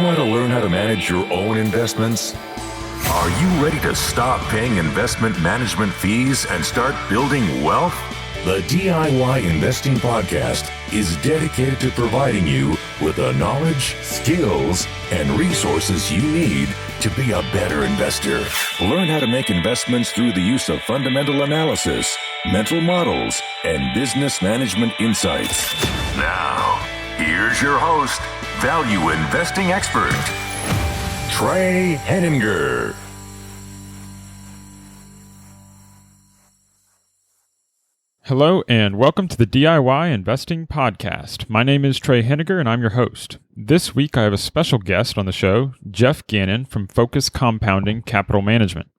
want to learn how to manage your own investments? Are you ready to stop paying investment management fees and start building wealth? The DIY Investing Podcast is dedicated to providing you with the knowledge, skills, and resources you need to be a better investor. Learn how to make investments through the use of fundamental analysis, mental models, and business management insights. Now, here's your host, value investing expert, Trey Henninger. Hello and welcome to the DIY Investing Podcast. My name is Trey Henninger and I'm your host. This week I have a special guest on the show, Geoff Gannon from Focus Compounding Capital Management.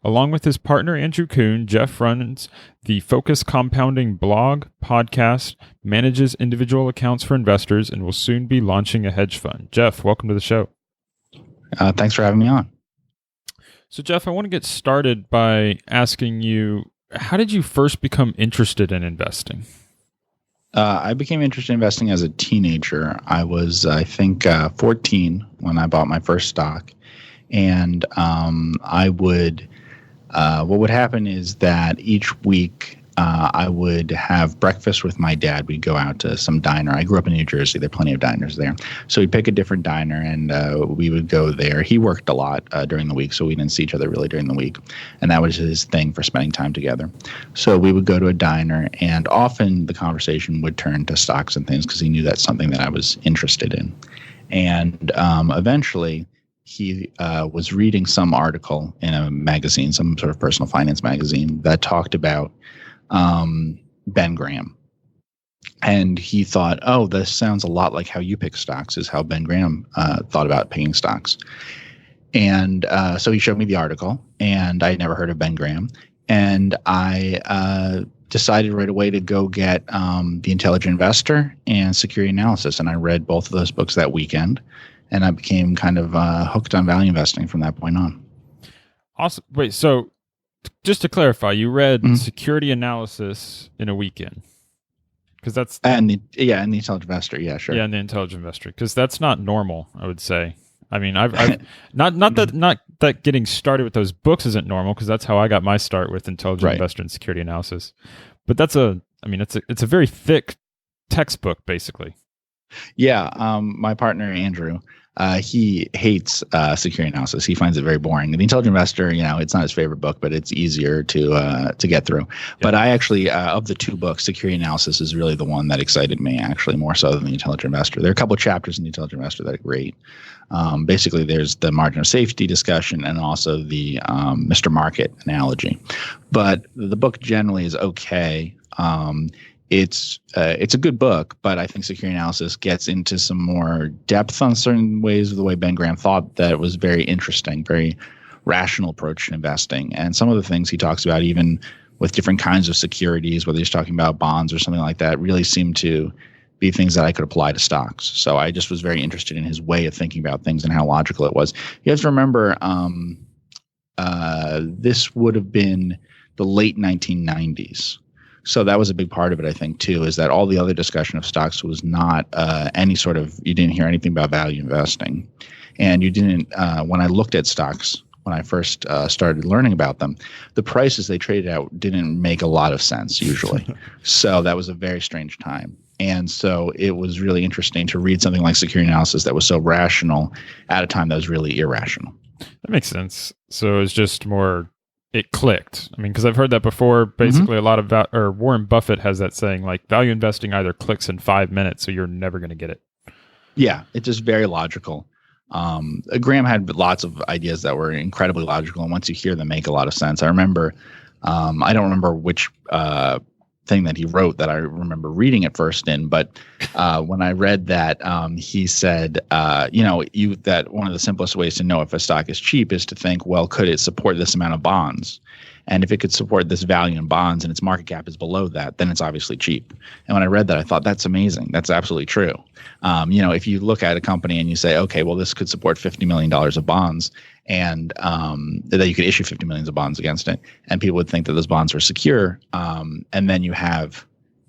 Along with his partner Andrew Kuhn, Geoff runs the Focus Compounding blog, podcast, manages individual accounts for investors, and will soon be launching a hedge fund. Geoff, welcome to the show. Thanks for having me on. So Geoff, I want to get started by asking you, how did you first become interested in investing? I became interested in investing as a teenager. I was, 14 when I bought my first stock. And what would happen is that each week I would have breakfast with my dad. We'd go out to some diner. I grew up in New Jersey. There are plenty of diners there. So we'd pick a different diner and we would go there. He worked a lot during the week, so we didn't see each other really during the week. And that was his thing for spending time together. So we would go to a diner, and often the conversation would turn to stocks and things because he knew that's something that I was interested in. And eventually he was reading some article in a magazine, some sort of personal finance magazine, that talked about Ben Graham. And he thought, oh, this sounds a lot like how you pick stocks, is how Ben Graham thought about picking stocks. And so he showed me the article, and I had never heard of Ben Graham. And I decided right away to go get The Intelligent Investor and Security Analysis. And I read both of those books that weekend. And I became kind of hooked on value investing from that point on. Awesome. Wait, so just to clarify, you read Security Analysis in a weekend? Because that's and the Intelligent Investor, yeah, sure. Yeah, and the Intelligent Investor, because that's not normal, I would say. I mean, I've not that getting started with those books isn't normal, because that's how I got my start with Intelligent Investor and Security Analysis. But it's a very thick textbook, basically. Yeah, my partner Andrew, he hates security analysis. He finds it very boring. The Intelligent Investor, it's not his favorite book, but it's easier to get through. Yeah. But I actually, of the two books, Security Analysis is really the one that excited me, actually, more so than The Intelligent Investor. There are a couple of chapters in The Intelligent Investor that are great. Basically, there's the margin of safety discussion and also the Mr. Market analogy. But the book generally is okay. It's a good book, but I think Security Analysis gets into some more depth on certain ways of the way Ben Graham thought that was very interesting, very rational approach to investing. And some of the things he talks about, even with different kinds of securities, whether he's talking about bonds or something like that, really seem to be things that I could apply to stocks. So I just was very interested in his way of thinking about things and how logical it was. You have to remember, this would have been the late 1990s. So that was a big part of it, I think, too, is that all the other discussion of stocks was not you didn't hear anything about value investing. And you didn't, when I looked at stocks, when I first started learning about them, the prices they traded at didn't make a lot of sense usually. So that was a very strange time. And so it was really interesting to read something like Security Analysis that was so rational at a time that was really irrational. That makes sense. So it's just more... It clicked. I mean, because I've heard that before. Basically, a lot of Warren Buffett has that saying, like, value investing either clicks in 5 minutes, so you're never going to get it. Yeah, it's just very logical. Graham had lots of ideas that were incredibly logical, and once you hear them, make a lot of sense. I remember, I don't remember which thing that he wrote that I remember reading it first in, but when I read that, he said, that one of the simplest ways to know if a stock is cheap is to think, well, could it support this amount of bonds? And if it could support this value in bonds and its market cap is below that, then it's obviously cheap. And when I read that, I thought, that's amazing. That's absolutely true. If you look at a company and you say, okay, well, this could support $50 million of bonds, and that you could issue 50 million of bonds against it, and people would think that those bonds were secure. And then you have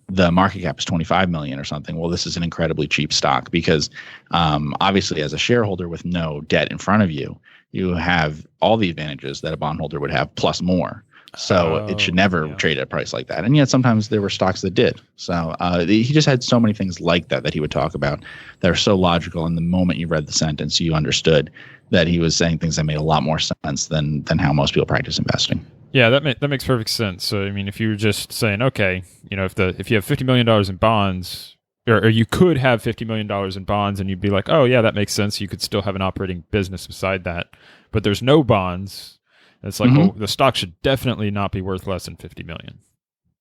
the market cap is 25 million or something. Well, this is an incredibly cheap stock because obviously as a shareholder with no debt in front of you, you have all the advantages that a bondholder would have plus more. So it should never trade at a price like that. And yet sometimes there were stocks that did. So he just had so many things like that he would talk about that are so logical. And the moment you read the sentence, you understood that he was saying things that made a lot more sense than how most people practice investing. Yeah, that makes perfect sense. So I mean, if you were just saying, okay, if you have $50 million in bonds, or you could have $50 million in bonds, and you'd be like, oh yeah, that makes sense. You could still have an operating business beside that, but there's no bonds. It's like, well, the stock should definitely not be worth less than 50 million.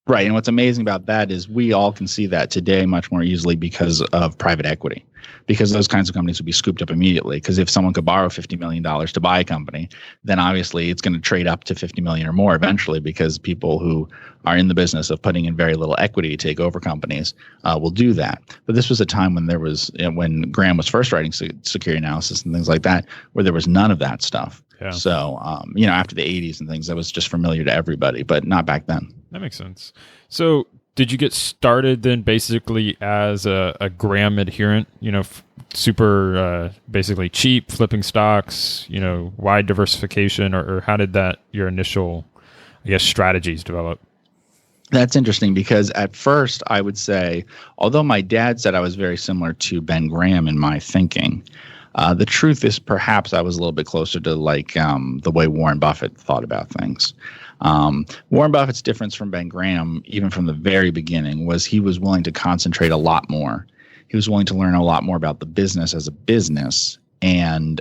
Right. And what's amazing about that is we all can see that today much more easily because of private equity, because those kinds of companies would be scooped up immediately. Because if someone could borrow $50 million to buy a company, then obviously it's going to trade up to 50 million or more eventually, because people who are in the business of putting in very little equity to take over companies will do that. But this was a time when when Graham was first writing security analysis and things like that, where there was none of that stuff. Yeah. So, after the 80s and things, that was just familiar to everybody, but not back then. That makes sense. So did you get started then basically as a Graham adherent, super basically cheap, flipping stocks, wide diversification, or how did your initial, strategies develop? That's interesting because at first I would say, although my dad said I was very similar to Ben Graham in my thinking, the truth is perhaps I was a little bit closer to the way Warren Buffett thought about things. Warren Buffett's difference from Ben Graham, even from the very beginning, was he was willing to concentrate a lot more. He was willing to learn a lot more about the business as a business. And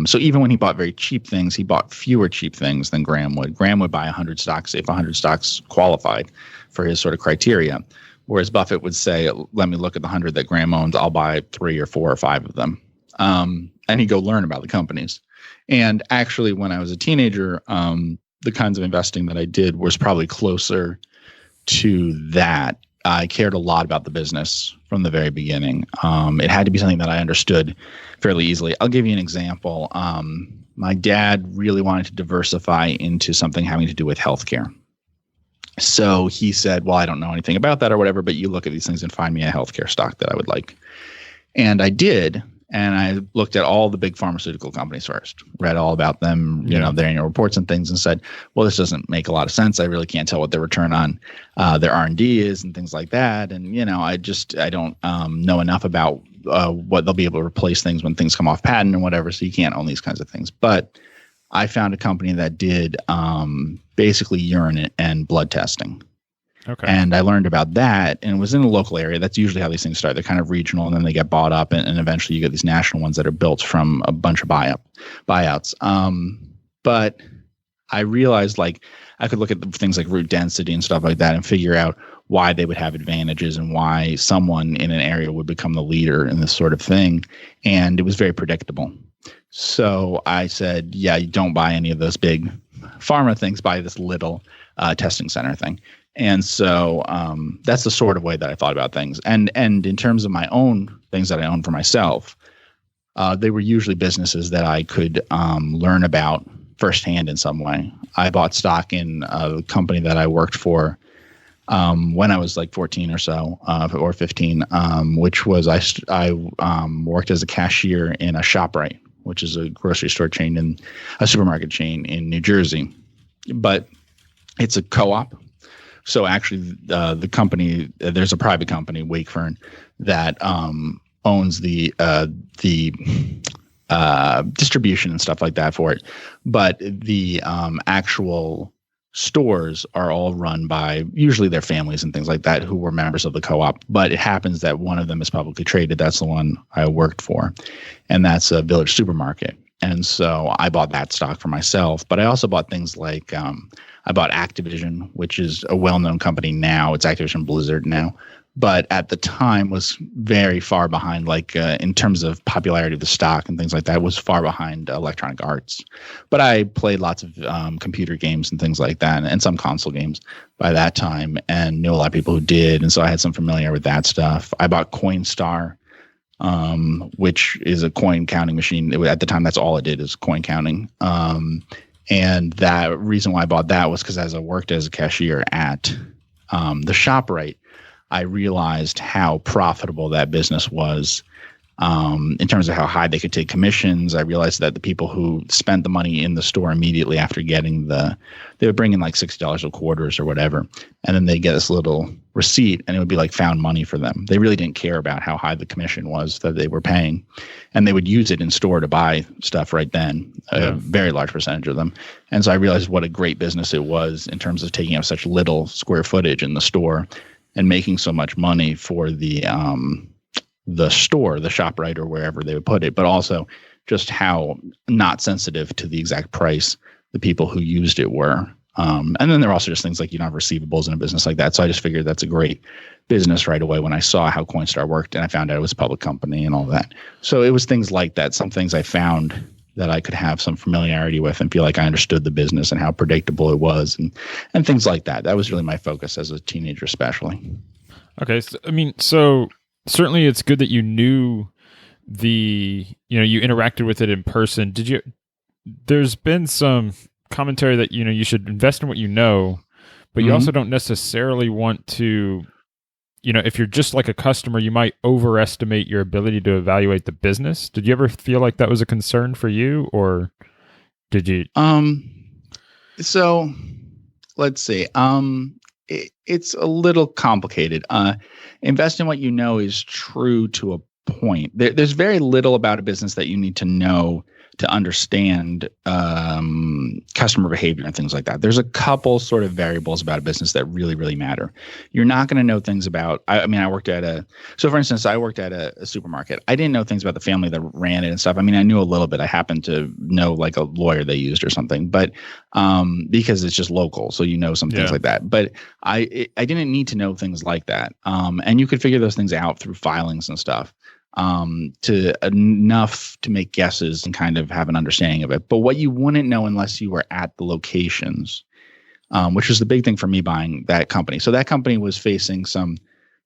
so even when he bought very cheap things, he bought fewer cheap things than Graham would. Graham would buy 100 stocks if 100 stocks qualified for his sort of criteria. Whereas Buffett would say, let me look at the 100 that Graham owns. I'll buy 3 or 4 or 5 of them. And he'd go learn about the companies. And actually, when I was a teenager, the kinds of investing that I did was probably closer to that. I cared a lot about the business from the very beginning. It had to be something that I understood fairly easily. I'll give you an example. My dad really wanted to diversify into something having to do with healthcare. So he said, well, I don't know anything about that or whatever, but you look at these things and find me a healthcare stock that I would like. And I did. And I looked at all the big pharmaceutical companies first, read all about them, their annual reports and things, and said, well, this doesn't make a lot of sense. I really can't tell what their return on their R&D is and things like that. And, I don't know enough about what they'll be able to replace things when things come off patent and whatever. So you can't own these kinds of things. But I found a company that did basically urine and blood testing. Okay. And I learned about that, and it was in the local area. That's usually how these things start. They're kind of regional, and then they get bought up, and eventually you get these national ones that are built from a bunch of buyouts. But I realized I could look at things like root density and stuff like that and figure out why they would have advantages and why someone in an area would become the leader in this sort of thing. And it was very predictable. So I said, yeah, you don't buy any of those big pharma things, buy this little testing center thing. And so that's the sort of way that I thought about things. And in terms of my own things that I own for myself, they were usually businesses that I could learn about firsthand in some way. I bought stock in a company that I worked for when I was 14 or so, or 15, which was I worked as a cashier in a ShopRite, which is a grocery store chain and a supermarket chain in New Jersey. But it's a co-op. So actually, the company, there's a private company, Wakefern, that owns the distribution and stuff like that for it. But the actual stores are all run by usually their families and things like that who were members of the co-op. But it happens that one of them is publicly traded. That's the one I worked for, and that's a Village Supermarket. And so I bought that stock for myself. But I also bought things like I bought Activision, which is a well-known company now. It's Activision Blizzard now. But at the time was very far behind, in terms of popularity of the stock and things like that, was far behind Electronic Arts. But I played lots of computer games and things like that, and some console games by that time, and knew a lot of people who did. And so I had some familiarity with that stuff. I bought Coinstar, which is a coin counting machine. At the time, that's all it did, is coin counting. And that reason why I bought that was because as I worked as a cashier at the ShopRite, I realized how profitable that business was. In terms of how high they could take commissions. I realized that the people who spent the money in the store immediately after getting they would bring in like $60 of quarters or whatever, and then they get this little receipt, and it would be like found money for them. They really didn't care about how high the commission was that they were paying, and they would use it in store to buy stuff right then, a very large percentage of them. And so I realized what a great business it was in terms of taking up such little square footage in the store and making so much money for the store, the ShopRite, or wherever they would put it, but also just how not sensitive to the exact price the people who used it were. And then there are also just things like you don't have receivables in a business like that. So I just figured that's a great business right away when I saw how Coinstar worked, and I found out it was a public company and all that. So it was things like that. Some things I found that I could have some familiarity with and feel like I understood the business and how predictable it was, and things like that. That was really my focus as a teenager, especially. Okay. So certainly it's good that you knew you interacted with it in person. There's been some commentary that, you should invest in what you know, but you also don't necessarily want to, if you're just like a customer, you might overestimate your ability to evaluate the business. Did you ever feel like that was a concern for you, or did you? So let's see. It's a little complicated. Invest in what you know is true to a point. There's very little about a business that you need to know to understand customer behavior and things like that. There's a couple sort of variables about a business that really, really matter. You're not going to know things about, for instance, I worked at a supermarket. I didn't know things about the family that ran it and stuff. I knew a little bit. I happened to know like a lawyer they used or something, but because it's just local. So some things like that. But I didn't need to know things like that. And you could figure those things out through filings and stuff. To enough to make guesses and kind of have an understanding of it. But what you wouldn't know unless you were at the locations, which was the big thing for me buying that company. So that company was facing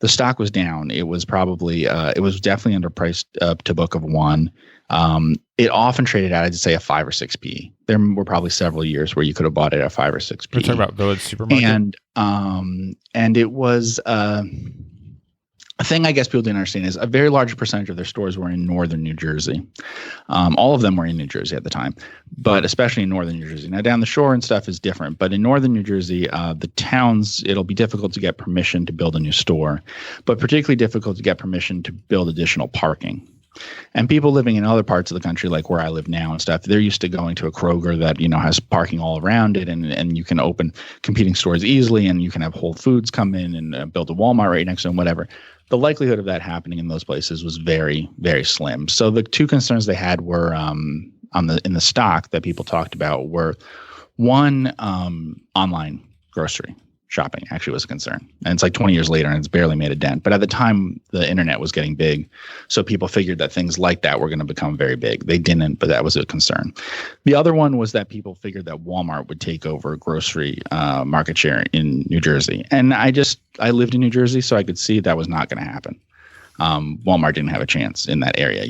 the stock was down. It was probably, it was definitely underpriced to book of 1. It often traded at, I'd say, a 5 or 6 P. There were probably several years where you could have bought it at 5 or 6 P. We're talking about Village Supermarket. And it was, a thing I guess people didn't understand is a very large percentage of their stores were in northern New Jersey. All of them were in New Jersey at the time, but especially in northern New Jersey. Now, down the shore and stuff is different, but in northern New Jersey, the towns, it'll be difficult to get permission to build a new store, but particularly difficult to get permission to build additional parking. And people living in other parts of the country, like where I live now and stuff, they're used to going to a Kroger that, has parking all around it, and you can open competing stores easily, and you can have Whole Foods come in and build a Walmart right next to them, whatever. The likelihood of that happening in those places was very, very slim. So the two concerns they had were in the stock that people talked about were, one, online grocery shopping actually was a concern. And it's like 20 years later and it's barely made a dent. But at the time, the internet was getting big. So people figured that things like that were going to become very big. They didn't, but that was a concern. The other one was that people figured that Walmart would take over grocery market share in New Jersey. And I lived in New Jersey, so I could see that was not going to happen. Walmart didn't have a chance in that area,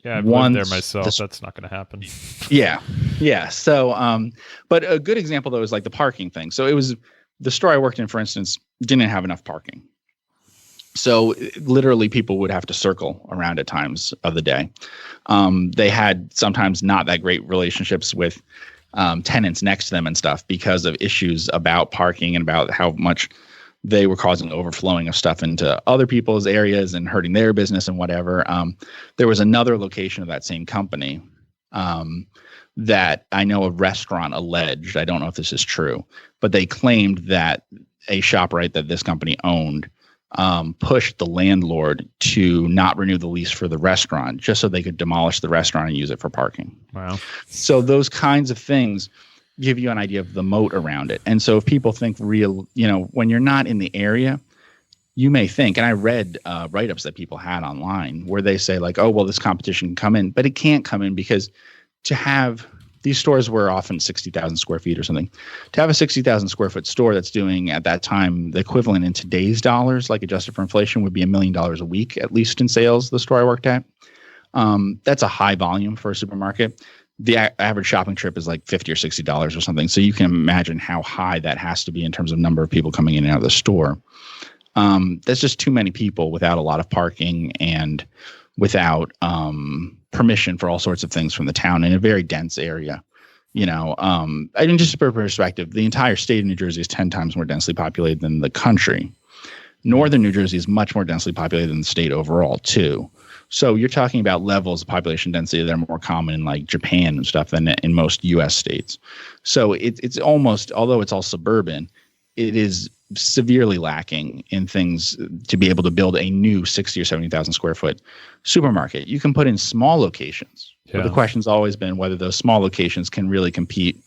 I've lived there myself. That's not going to happen. Yeah. So, but a good example though is like the parking thing. So it was the store I worked in, for instance, didn't have enough parking. So literally people would have to circle around at times of the day. They had sometimes not that great relationships with tenants next to them and stuff because of issues about parking and about how much they were causing overflowing of stuff into other people's areas and hurting their business and whatever. There was another location of that same company that I know a restaurant alleged, I don't know if this is true, but they claimed that a ShopRite that this company owned pushed the landlord to not renew the lease for the restaurant just so they could demolish the restaurant and use it for parking. Wow. So those kinds of things give you an idea of the moat around it. And so if people think when you're not in the area, you may think, and I read write-ups that people had online where they say like, oh, well, this competition can come in, but it can't come in because to have these stores were often 60,000 square feet or something. To have a 60,000 square foot store that's doing at that time the equivalent in today's dollars, like adjusted for inflation, would be $1 million a week, at least in sales, the store I worked at. That's a high volume for a supermarket. The average shopping trip is like $50 or $60 or something. So you can imagine how high that has to be in terms of number of people coming in and out of the store. That's just too many people without a lot of parking and without permission for all sorts of things from the town in a very dense area. I mean, just for perspective, the entire state of New Jersey is 10 times more densely populated than the country. Northern New Jersey is much more densely populated than the state overall, too. So you're talking about levels of population density that are more common in like Japan and stuff than in most U.S. states. So it's almost, although it's all suburban, it is severely lacking in things to be able to build a new 60 or 70,000 square foot supermarket. You can put in small locations. Yeah. But the question's always been whether those small locations can really compete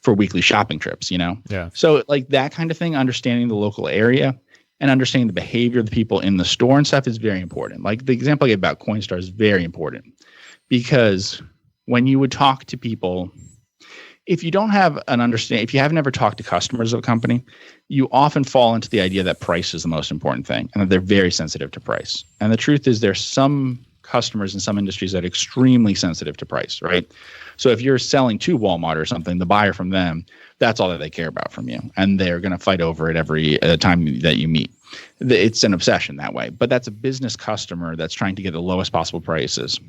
for weekly shopping trips, Yeah. So like that kind of thing, understanding the local area and understanding the behavior of the people in the store and stuff is very important. Like the example I gave about Coinstar is very important because when you would talk to people, if you don't have an understanding, if you haven't ever talked to customers of a company, you often fall into the idea that price is the most important thing and that they're very sensitive to price. And the truth is there's some customers in some industries that are extremely sensitive to price, right? So if you're selling to Walmart or something, the buyer from them, that's all that they care about from you. And they're going to fight over it every time that you meet. It's an obsession that way. But that's a business customer that's trying to get the lowest possible prices.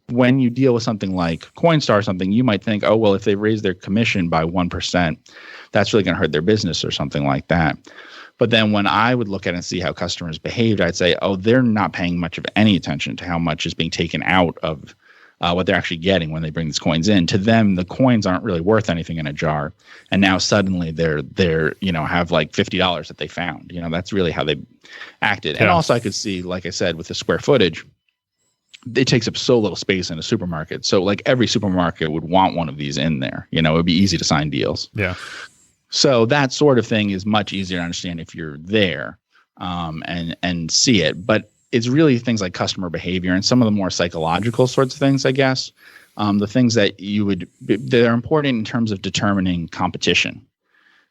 When you deal with something like Coinstar or something, you might think, oh, well, if they raise their commission by 1%, that's really going to hurt their business or something like that. But then when I would look at it and see how customers behaved, I'd say, oh, they're not paying much of any attention to how much is being taken out of what they're actually getting when they bring these coins in. To them, the coins aren't really worth anything in a jar. And now suddenly they're have like $50 that they found. That's really how they acted. Yeah. And also I could see, like I said, with the square footage, it takes up so little space in a supermarket. So like every supermarket would want one of these in there. It would be easy to sign deals. Yeah. So that sort of thing is much easier to understand if you're there and see it. But it's really things like customer behavior and some of the more psychological sorts of things, I guess. The things that are important in terms of determining competition.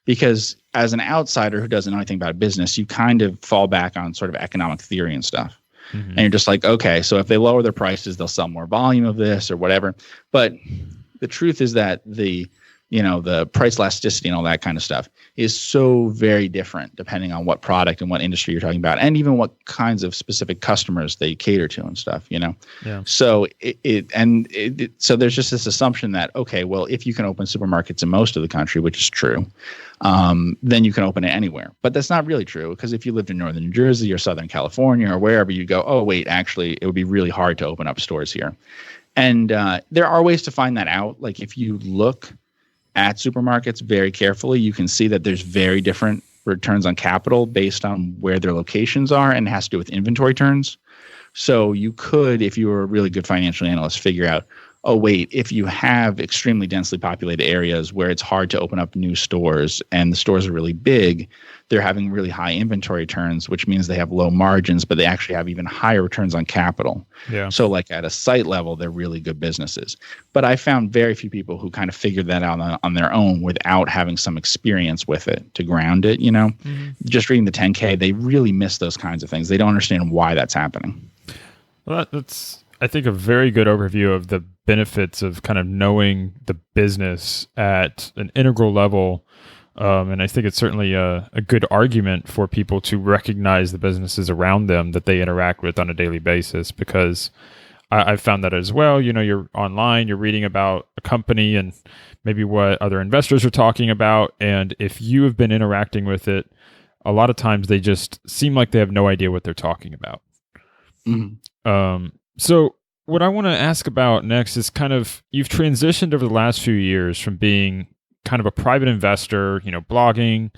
Because as an outsider who doesn't know anything about business, you kind of fall back on sort of economic theory and stuff. Mm-hmm. And you're just like, okay, so if they lower their prices, they'll sell more volume of this or whatever. But the truth is that the price elasticity and all that kind of stuff is so very different depending on what product and what industry you're talking about, and even what kinds of specific customers they cater to and stuff. Yeah. So so there's just this assumption that, okay, well, if you can open supermarkets in most of the country, which is true, then you can open it anywhere. But that's not really true, because if you lived in Northern New Jersey or Southern California or wherever, you go, oh wait, actually, it would be really hard to open up stores here. And there are ways to find that out. Like if you look at supermarkets very carefully, you can see that there's very different returns on capital based on where their locations are, and it has to do with inventory turns. So you could, if you were a really good financial analyst, figure out, oh, wait, if you have extremely densely populated areas where it's hard to open up new stores and the stores are really big, they're having really high inventory turns, which means they have low margins, but they actually have even higher returns on capital. Yeah. So like at a site level, they're really good businesses. But I found very few people who kind of figured that out on their own without having some experience with it to ground it, Mm-hmm. Just reading the 10K, they really miss those kinds of things. They don't understand why that's happening. Well, that's, I think, a very good overview of the benefits of kind of knowing the business at an integral level. And I think it's certainly a good argument for people to recognize the businesses around them that they interact with on a daily basis, because I've found that as well. You're online, you're reading about a company and maybe what other investors are talking about. And if you have been interacting with it, a lot of times they just seem like they have no idea what they're talking about. Mm-hmm. So what I want to ask about next is kind of, you've transitioned over the last few years from being kind of a private investor, blogging,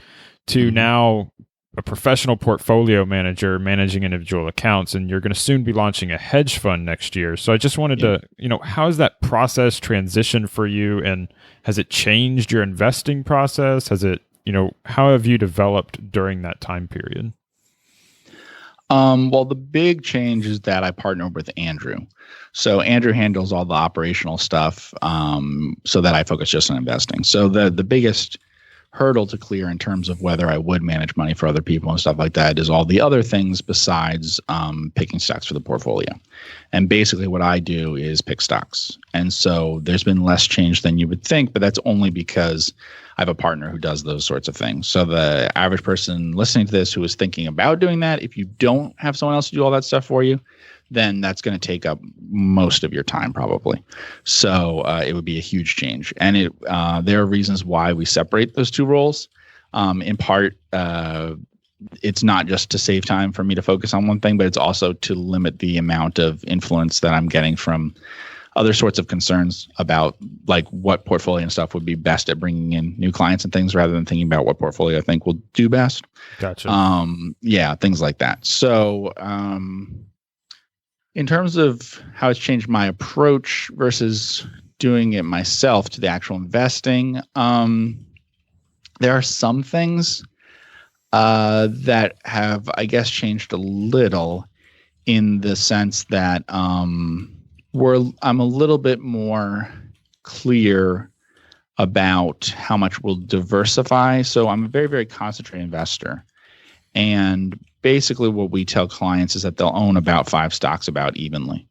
to mm-hmm. now a professional portfolio manager managing individual accounts, and you're going to soon be launching a hedge fund next year. So I just wanted to, how has that process transitioned for you, and has it changed your investing process? Has it, how have you developed during that time period? Well, the big change is that I partnered with Andrew. So Andrew handles all the operational stuff, so that I focus just on investing. So the biggest hurdle to clear in terms of whether I would manage money for other people and stuff like that is all the other things besides picking stocks for the portfolio. And basically what I do is pick stocks. And so there's been less change than you would think, but that's only because I have a partner who does those sorts of things. So the average person listening to this who is thinking about doing that, if you don't have someone else to do all that stuff for you, then that's going to take up most of your time probably. So it would be a huge change. And there are reasons why we separate those two roles. In part, it's not just to save time for me to focus on one thing, but it's also to limit the amount of influence that I'm getting from other sorts of concerns about like what portfolio and stuff would be best at bringing in new clients and things rather than thinking about what portfolio I think will do best. Gotcha. Yeah, things like that. So in terms of how it's changed my approach versus doing it myself to the actual investing, there are some things that have, I guess, changed a little in the sense that I'm a little bit more clear about how much we'll diversify. So I'm a very, very concentrated investor. And basically what we tell clients is that they'll own about 5 stocks about evenly.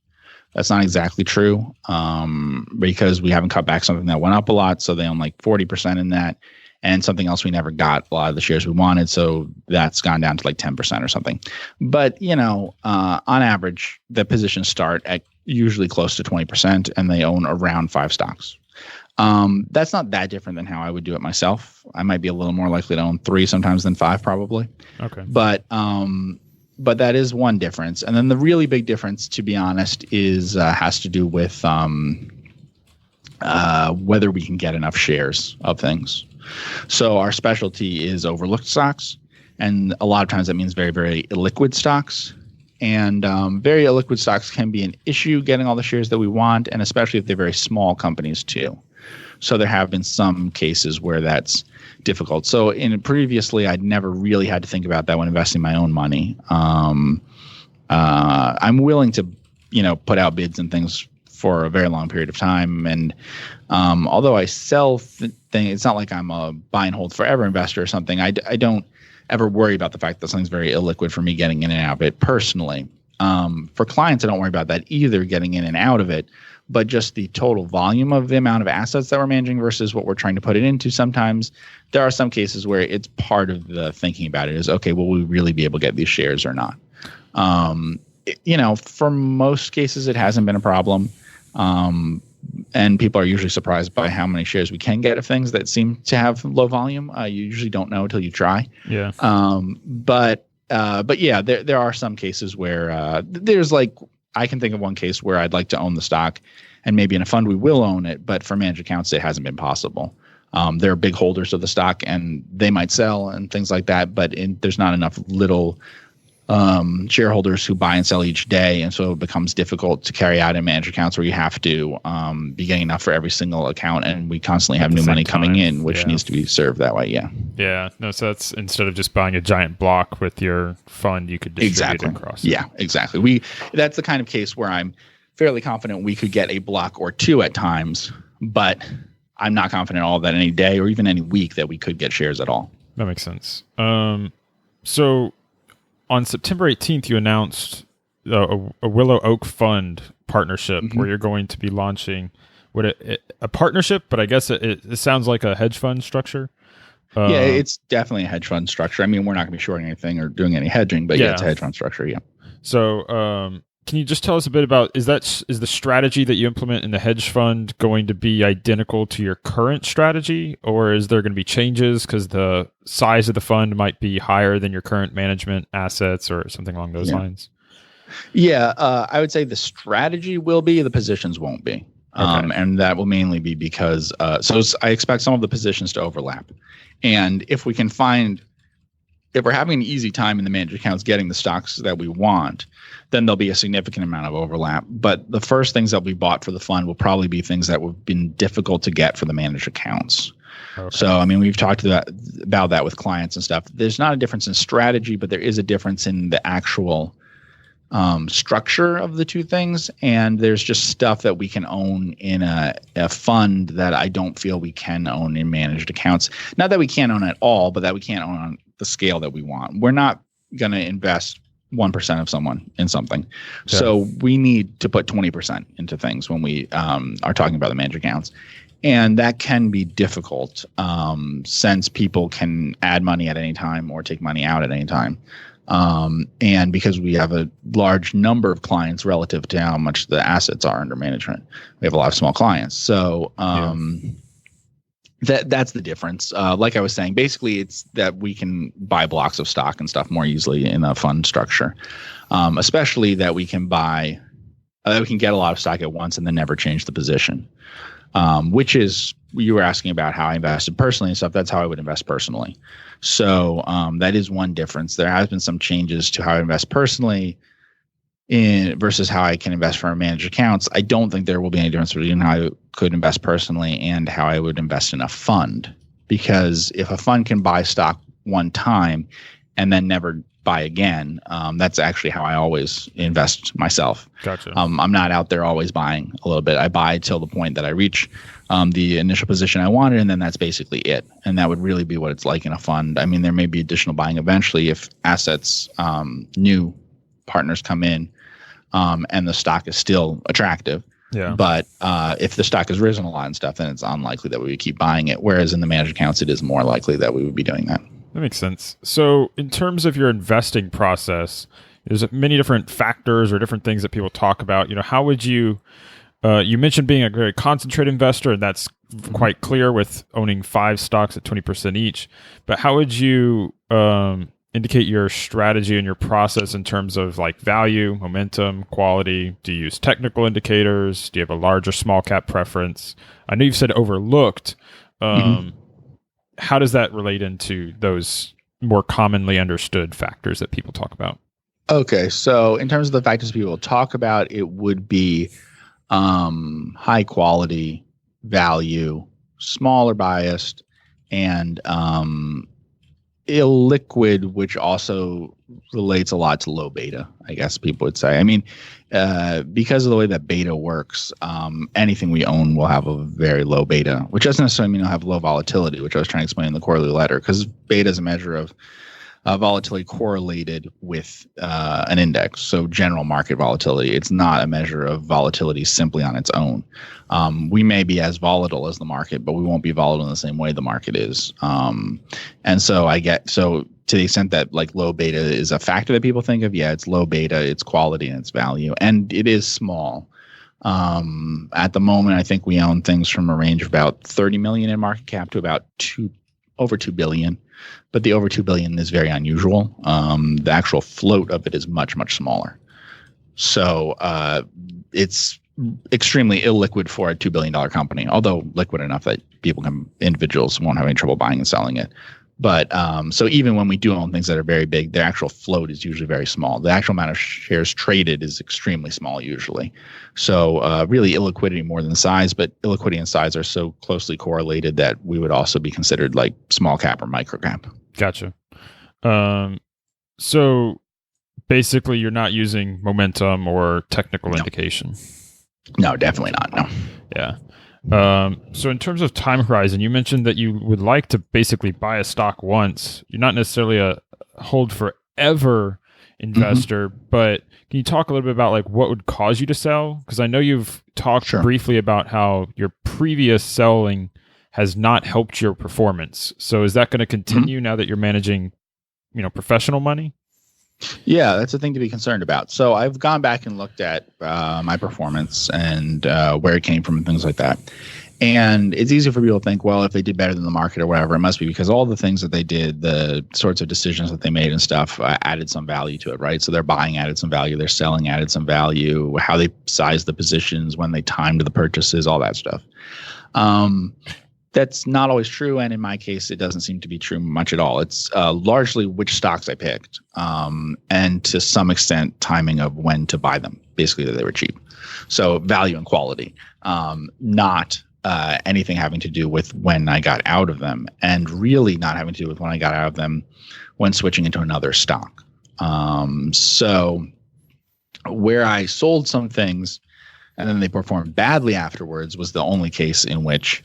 That's not exactly true because we haven't cut back something that went up a lot. So they own like 40% in that. And something else we never got a lot of the shares we wanted. So that's gone down to like 10% or something. But, on average, the positions start at usually close to 20% and they own around 5 stocks. That's not that different than how I would do it myself. I might be a little more likely to own 3 sometimes than 5 probably. Okay. But that is one difference. And then the really big difference, to be honest, has to do with whether we can get enough shares of things. So our specialty is overlooked stocks. And a lot of times that means very, very illiquid stocks. And very illiquid stocks can be an issue getting all the shares that we want, and especially if they're very small companies too. So there have been some cases where that's difficult. So previously, I'd never really had to think about that when investing my own money. I'm willing to, put out bids and things for a very long period of time. And although I sell things, it's not like I'm a buy and hold forever investor or something. I don't ever worry about the fact that something's very illiquid for me getting in and out of it personally. For clients, I don't worry about that either, getting in and out of it. But just the total volume of the amount of assets that we're managing versus what we're trying to put it into, sometimes there are some cases where it's part of the thinking about it is, okay, will we really be able to get these shares or not? For most cases, it hasn't been a problem. And people are usually surprised by how many shares we can get of things that seem to have low volume. You usually don't know until you try. Yeah. But yeah, there are some cases where there's like, I can think of one case where I'd like to own the stock, and maybe in a fund we will own it, but for managed accounts it hasn't been possible. They're big holders of the stock and they might sell and things like that, but there's not enough little shareholders who buy and sell each day, and so it becomes difficult to carry out in managed accounts where you have to be getting enough for every single account, and we constantly have new money coming in, which needs to be served that way. Yeah. No, so that's instead of just buying a giant block with your fund, you could distribute it across. Yeah, exactly. That's the kind of case where I'm fairly confident we could get a block or 2 at times, but I'm not confident at all that any day or even any week that we could get shares at all. That makes sense. So on September 18th, you announced a Willow Oak Fund partnership where you're going to be launching a partnership, but I guess it sounds like a hedge fund structure. Yeah, it's definitely a hedge fund structure. I mean, we're not going to be shorting anything or doing any hedging, but yeah, it's a hedge fund structure, yeah. So can you just tell us a bit about, is the strategy that you implement in the hedge fund going to be identical to your current strategy, or is there going to be changes because the size of the fund might be higher than your current management assets or something along those lines? Yeah, I would say the strategy will be, the positions won't be. Okay. And that will mainly be because, so I expect some of the positions to overlap. And if we're having an easy time in the managed accounts getting the stocks that we want, then there'll be a significant amount of overlap. But the first things that we bought for the fund will probably be things that have been difficult to get for the managed accounts. Okay. So, I mean, we've talked about that with clients and stuff. There's not a difference in strategy, but there is a difference in the actual structure of the two things, and there's just stuff that we can own in a fund that I don't feel we can own in managed accounts. Not that we can't own at all, but that we can't own on the scale that we want. We're not going to invest 1% of someone in something. Yeah. So we need to put 20% into things when we are talking about the managed accounts. And that can be difficult since people can add money at any time or take money out at any time. And because we have a large number of clients relative to how much the assets are under management, we have a lot of small clients. So that's the difference. Like I was saying, basically it's that we can buy blocks of stock and stuff more easily in a fund structure, especially that we can buy, we can get a lot of stock at once and then never change the position, which is, you were asking about how I invested personally and stuff. That's how I would invest personally. So that is one difference. There has been some changes to how I invest personally versus how I can invest for managed accounts. I don't think there will be any difference between how I could invest personally and how I would invest in a fund. Because if a fund can buy stock one time and then never buy again, that's actually how I always invest myself. Gotcha. I'm not out there always buying a little bit. I buy till the point that I reach the initial position I wanted, and then that's basically it. And that would really be what it's like in a fund. I mean, there may be additional buying eventually if assets, new partners come in, and the stock is still attractive. Yeah. But if the stock has risen a lot and stuff, then it's unlikely that we would keep buying it. Whereas in the managed accounts, it is more likely that we would be doing that. That makes sense. So in terms of your investing process, there's many different factors or different things that people talk about. How would you you mentioned being a very concentrated investor, and that's quite clear with owning 5 stocks at 20% each. But how would you indicate your strategy and your process in terms of like value, momentum, quality? Do you use technical indicators? Do you have a large or small cap preference? I know you've said overlooked. How does that relate into those more commonly understood factors that people talk about? Okay, so in terms of the factors people talk about, it would be high quality, value, smaller biased, and illiquid, which also relates a lot to low beta, I guess people would say. I mean, because of the way that beta works, anything we own will have a very low beta, which doesn't necessarily mean it'll have low volatility, which I was trying to explain in the quarterly letter, because beta is a measure of volatility correlated with an index. So general market volatility, it's not a measure of volatility simply on its own. We may be as volatile as the market, but we won't be volatile in the same way the market is. And so to the extent that like low beta is a factor that people think of, yeah, it's low beta, it's quality, and it's value, and it is small. At the moment, I think we own things from a range of about 30 million in market cap to about over 2 billion. But the over 2 billion is very unusual. The actual float of it is much, much smaller. So it's extremely illiquid for a $2 billion company, although liquid enough that individuals won't have any trouble buying and selling it. But so even when we do own things that are very big, their actual float is usually very small. The actual amount of shares traded is extremely small usually. So really illiquidity more than size, but illiquidity and size are so closely correlated that we would also be considered like small cap or micro cap. Gotcha. So basically you're not using momentum or technical indication. No, definitely not. No. Yeah. So in terms of time horizon, you mentioned that you would like to basically buy a stock once. You're not necessarily a hold forever investor, but can you talk a little bit about like what would cause you to sell? Because I know you've talked briefly about how your previous selling has not helped your performance. So is that going to continue now that you're managing, professional money? Yeah, that's a thing to be concerned about. So I've gone back and looked at my performance and where it came from and things like that. And it's easy for people to think, well, if they did better than the market or whatever, it must be because all the things that they did, the sorts of decisions that they made and stuff added some value to it, right? So their buying added some value, their selling added some value, how they sized the positions, when they timed the purchases, all that stuff. That's not always true, and in my case, it doesn't seem to be true much at all. It's largely which stocks I picked, and to some extent, timing of when to buy them, basically that they were cheap. So value and quality, not anything having to do with when I got out of them, and really not having to do with when I got out of them when switching into another stock. So Where I sold some things and then they performed badly afterwards was the only case in which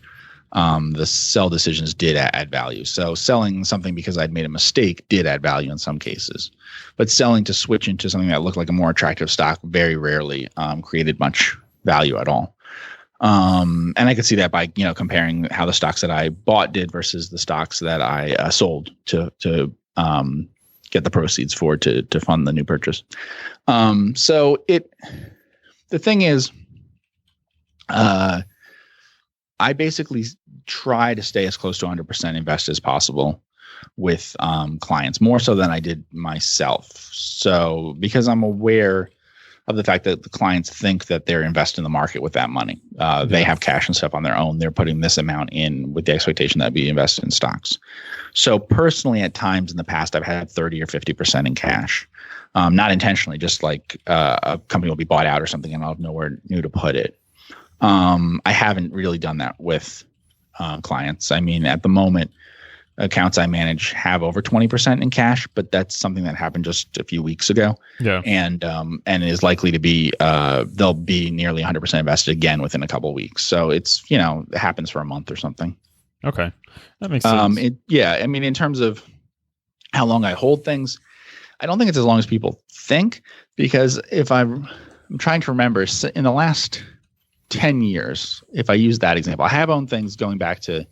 the sell decisions did add value. So selling something because I'd made a mistake did add value in some cases, but selling to switch into something that looked like a more attractive stock very rarely created much value at all. And I could see that by comparing how the stocks that I bought did versus the stocks that I sold to get the proceeds for to fund the new purchase. The thing is, I basically try to stay as close to 100% invest as possible with clients, more so than I did myself. So because I'm aware of the fact that the clients think that they're investing in the market with that money. They have cash and stuff on their own. They're putting this amount in with the expectation that we invest in stocks. So personally, at times in the past, I've had 30 or 50% in cash. Not intentionally, just like a company will be bought out or something and I'll have nowhere new to put it. I haven't really done that with clients. I mean, at the moment, accounts I manage have over 20% in cash, but that's something that happened just a few weeks ago. Yeah. And is likely to be, they'll be nearly 100% invested again within a couple of weeks. So it's, it happens for a month or something. Okay. That makes sense. I mean, in terms of how long I hold things, I don't think it's as long as people think, because if I'm trying to remember in the last 10 years, if I use that example, I have owned things going back to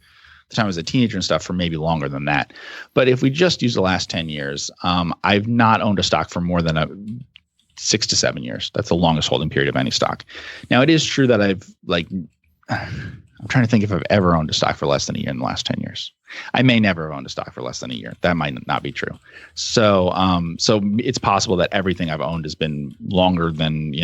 the time I was a teenager and stuff for maybe longer than that. But if we just use the last 10 years, I've not owned a stock for more than 6 to 7 years. That's the longest holding period of any stock. Now, it is true that I'm trying to think if I've ever owned a stock for less than a year in the last 10 years. I may never have owned a stock for less than a year. That might not be true. So it's possible that everything I've owned has been longer than,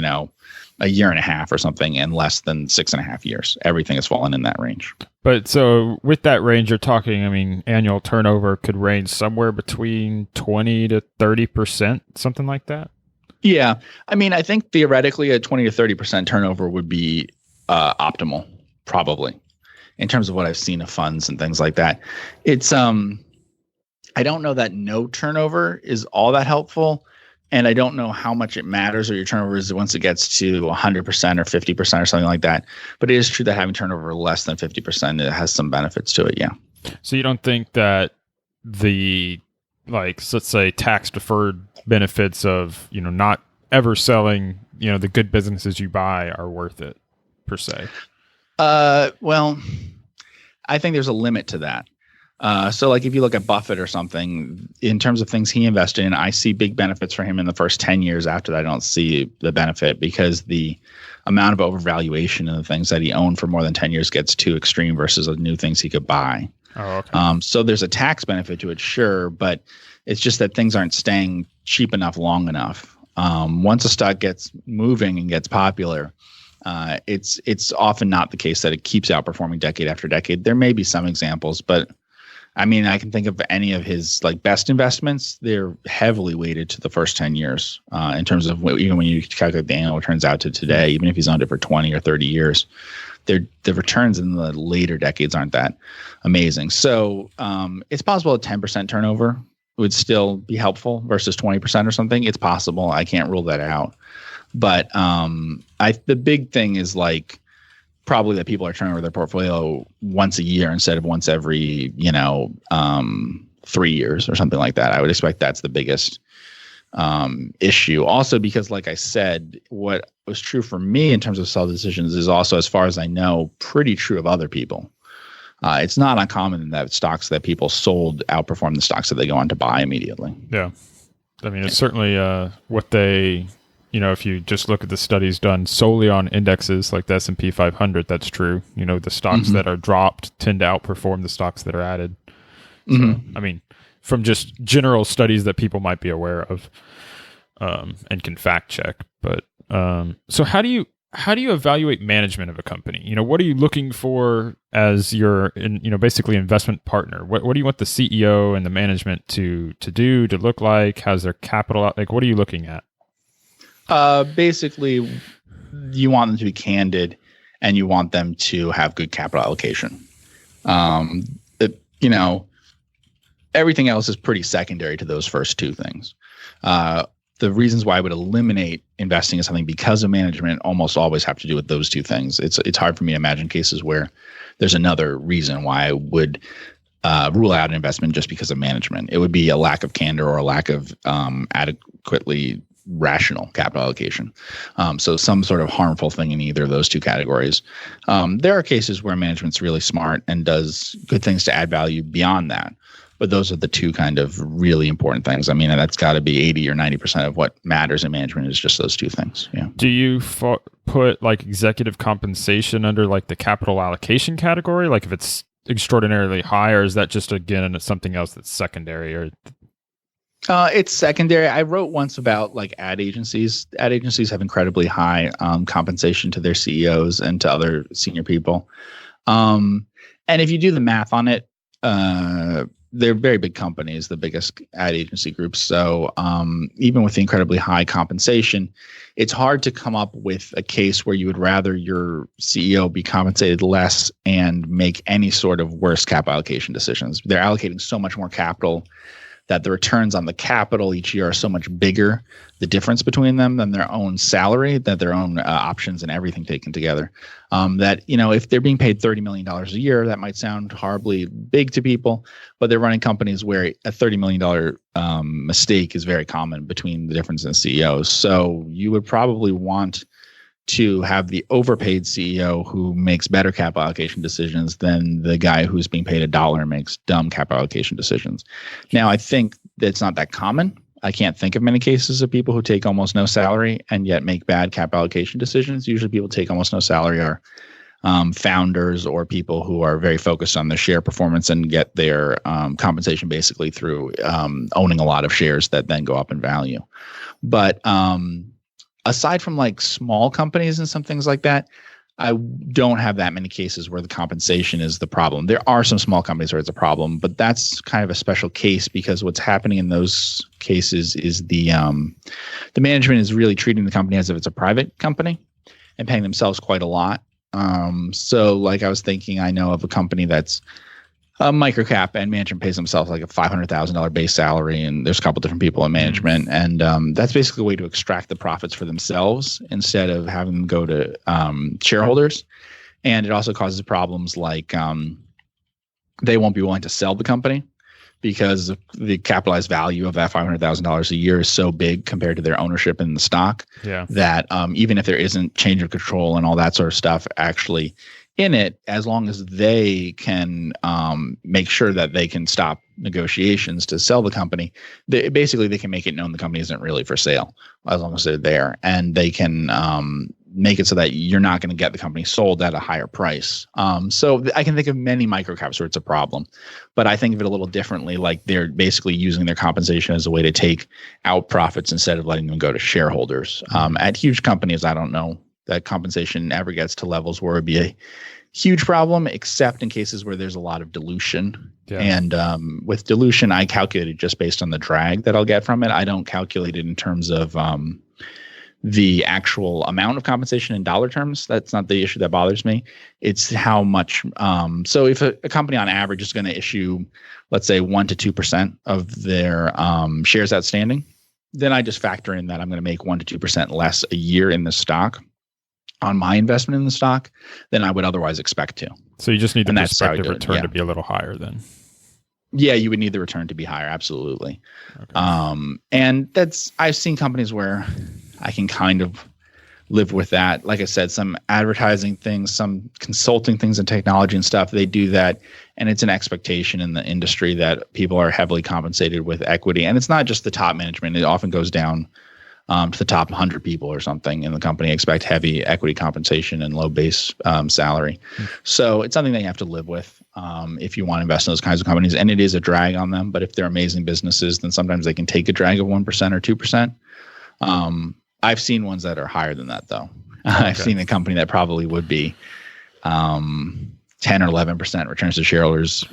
a year and a half or something, and less than 6.5 years. Everything has fallen in that range. But so with that range, you're talking, annual turnover could range somewhere between 20 to 30%, something like that? Yeah. I think theoretically a 20 to 30% turnover would be optimal, probably, in terms of what I've seen of funds and things like that. It's I don't know that no turnover is all that helpful. And I don't know how much it matters or your turnover is once it gets to 100% or 50% or something like that. But it is true that having turnover less than 50%, it has some benefits to it. Yeah. So you don't think that the, let's say tax deferred benefits of, not ever selling, the good businesses you buy are worth it per se? Well, I think there's a limit to that. So if you look at Buffett or something, in terms of things he invested in, I see big benefits for him in the first 10 years. After that, I don't see the benefit because the amount of overvaluation in the things that he owned for more than 10 years gets too extreme versus the new things he could buy. Oh, okay. So there's a tax benefit to it, sure, but it's just that things aren't staying cheap enough long enough. Once a stock gets moving and gets popular, it's often not the case that it keeps outperforming decade after decade. There may be some examples, but I can think of any of his best investments. They're heavily weighted to the first 10 years in terms of even when you calculate the annual returns out to today, even if he's owned it for 20 or 30 years, the returns in the later decades aren't that amazing. So it's possible a 10% turnover would still be helpful versus 20% or something. It's possible. I can't rule that out. But the big thing is probably that people are turning over their portfolio once a year instead of once every 3 years or something like that. I would expect that's the biggest issue. Also because, like I said, what was true for me in terms of sell decisions is also, as far as I know, pretty true of other people. It's not uncommon that stocks that people sold outperform the stocks that they go on to buy immediately. Yeah. It's certainly what they... if you just look at the studies done solely on indexes like the S&P 500, that's true. The stocks that are dropped tend to outperform the stocks that are added. So, from just general studies that people might be aware of and can fact check. But so how do you evaluate management of a company? What are you looking for as your, basically investment partner? What do you want the CEO and the management to look like? How's their capital? What are you looking at? Basically, you want them to be candid and you want them to have good capital allocation. Everything else is pretty secondary to those first two things. the reasons why I would eliminate investing in something because of management almost always have to do with those two things. It's hard for me to imagine cases where there's another reason why I would rule out an investment just because of management. It would be a lack of candor or a lack of adequately rational capital allocation. So some sort of harmful thing in either of those two categories. There are cases where management's really smart and does good things to add value beyond that. But those are the two kind of really important things. I mean, that's got to be 80 or 90% of what matters in management is just those two things. Yeah. Do you put like executive compensation under like the capital allocation category? Like if it's extraordinarily high, or is that just, again, something else that's secondary? Or it's secondary. I wrote once about like ad agencies. Ad agencies have incredibly high compensation to their CEOs and to other senior people. And if you do the math on it, they're very big companies, the biggest ad agency groups. So even with the incredibly high compensation, it's hard to come up with a case where you would rather your CEO be compensated less and make any sort of worse capital allocation decisions. They're allocating so much more capital that the returns on the capital each year are so much bigger, the difference between them, than their own salary, that their own options and everything taken together. That, if they're being paid $30 million a year, that might sound horribly big to people, but they're running companies where a $30 million mistake is very common between the difference in CEOs. So you would probably want to have the overpaid CEO who makes better capital allocation decisions than the guy who's being paid $1 and makes dumb capital allocation decisions. Now, I think that's not that common. I can't think of many cases of people who take almost no salary and yet make bad capital allocation decisions. Usually people take almost no salary are founders or people who are very focused on their share performance and get their compensation basically through owning a lot of shares that then go up in value. But aside from like small companies and some things like that, I don't have that many cases where the compensation is the problem. There are some small companies where it's a problem, but that's kind of a special case because what's happening in those cases is the management is really treating the company as if it's a private company and paying themselves quite a lot. So like I was thinking, I know of a company that's a microcap and management pays themselves like a $500,000 base salary, and there's a couple different people in management, and that's basically a way to extract the profits for themselves instead of having them go to shareholders. And it also causes problems like they won't be willing to sell the company because the capitalized value of that $500,000 a year is so big compared to their ownership in the stock that even if there isn't change of control and all that sort of stuff actually in it, as long as they can make sure that they can stop negotiations to sell the company, they can make it known the company isn't really for sale as long as they're there, and they can make it so that you're not going to get the company sold at a higher price. So I can think of many microcaps where it's a problem, but I think of it a little differently. Like they're basically using their compensation as a way to take out profits instead of letting them go to shareholders. At huge companies, I don't know that compensation ever gets to levels where it would be a huge problem, except in cases where there's a lot of dilution. Yeah. And with dilution, I calculate it just based on the drag that I'll get from it. I don't calculate it in terms of the actual amount of compensation in dollar terms. That's not the issue that bothers me. It's how much. So if a company on average is going to issue, let's say 1% to 2% of their shares outstanding, then I just factor in that I'm going to make 1% to 2% less a year in the stock on my investment in the stock than I would otherwise expect to. So you just need the prospective return to be a little higher then. Yeah, you would need the return to be higher. Absolutely. Okay. And I've seen companies where I can kind of live with that. Like I said, some advertising things, some consulting things in technology and stuff, they do that. And it's an expectation in the industry that people are heavily compensated with equity. And it's not just the top management. It often goes down to the top 100 people or something in the company expect heavy equity compensation and low base salary. So it's something that you have to live with if you want to invest in those kinds of companies. And it is a drag on them. But if they're amazing businesses, then sometimes they can take a drag of 1% or 2%. I've seen ones that are higher than that, though. Okay. I've seen a company that probably would be 10 or 11% returns to shareholders,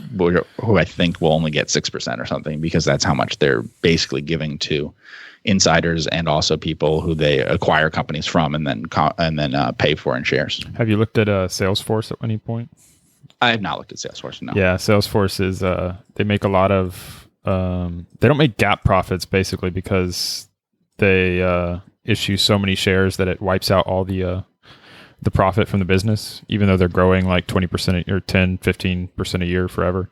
who I think will only get 6% or something, because that's how much they're basically giving to insiders and also people who they acquire companies from and then pay for in shares. Have you looked at Salesforce at any point? I have not looked at Salesforce, no. Yeah, Salesforce is they make a lot of they don't make GAAP profits basically because they issue so many shares that it wipes out all the profit from the business, even though they're growing like 20% or 10, 15% a year forever.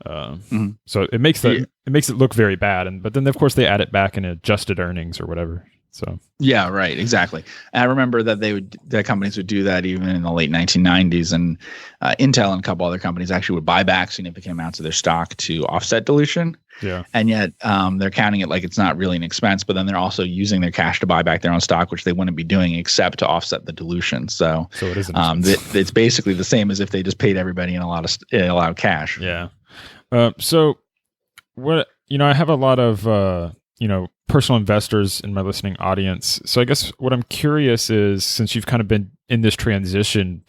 So it makes it look very bad. But then of course they add it back in adjusted earnings or whatever. So yeah, right, exactly. And I remember that companies would do that even in the late 1990s, and Intel and a couple other companies actually would buy back significant amounts of their stock to offset dilution. Yeah, and yet they're counting it like it's not really an expense, but then they're also using their cash to buy back their own stock, which they wouldn't be doing except to offset the dilution. So it is it's basically the same as if they just paid everybody in a lot of cash. Yeah. So what I have a lot of personal investors in my listening audience. So I guess what I'm curious is, since you've kind of been in this transition,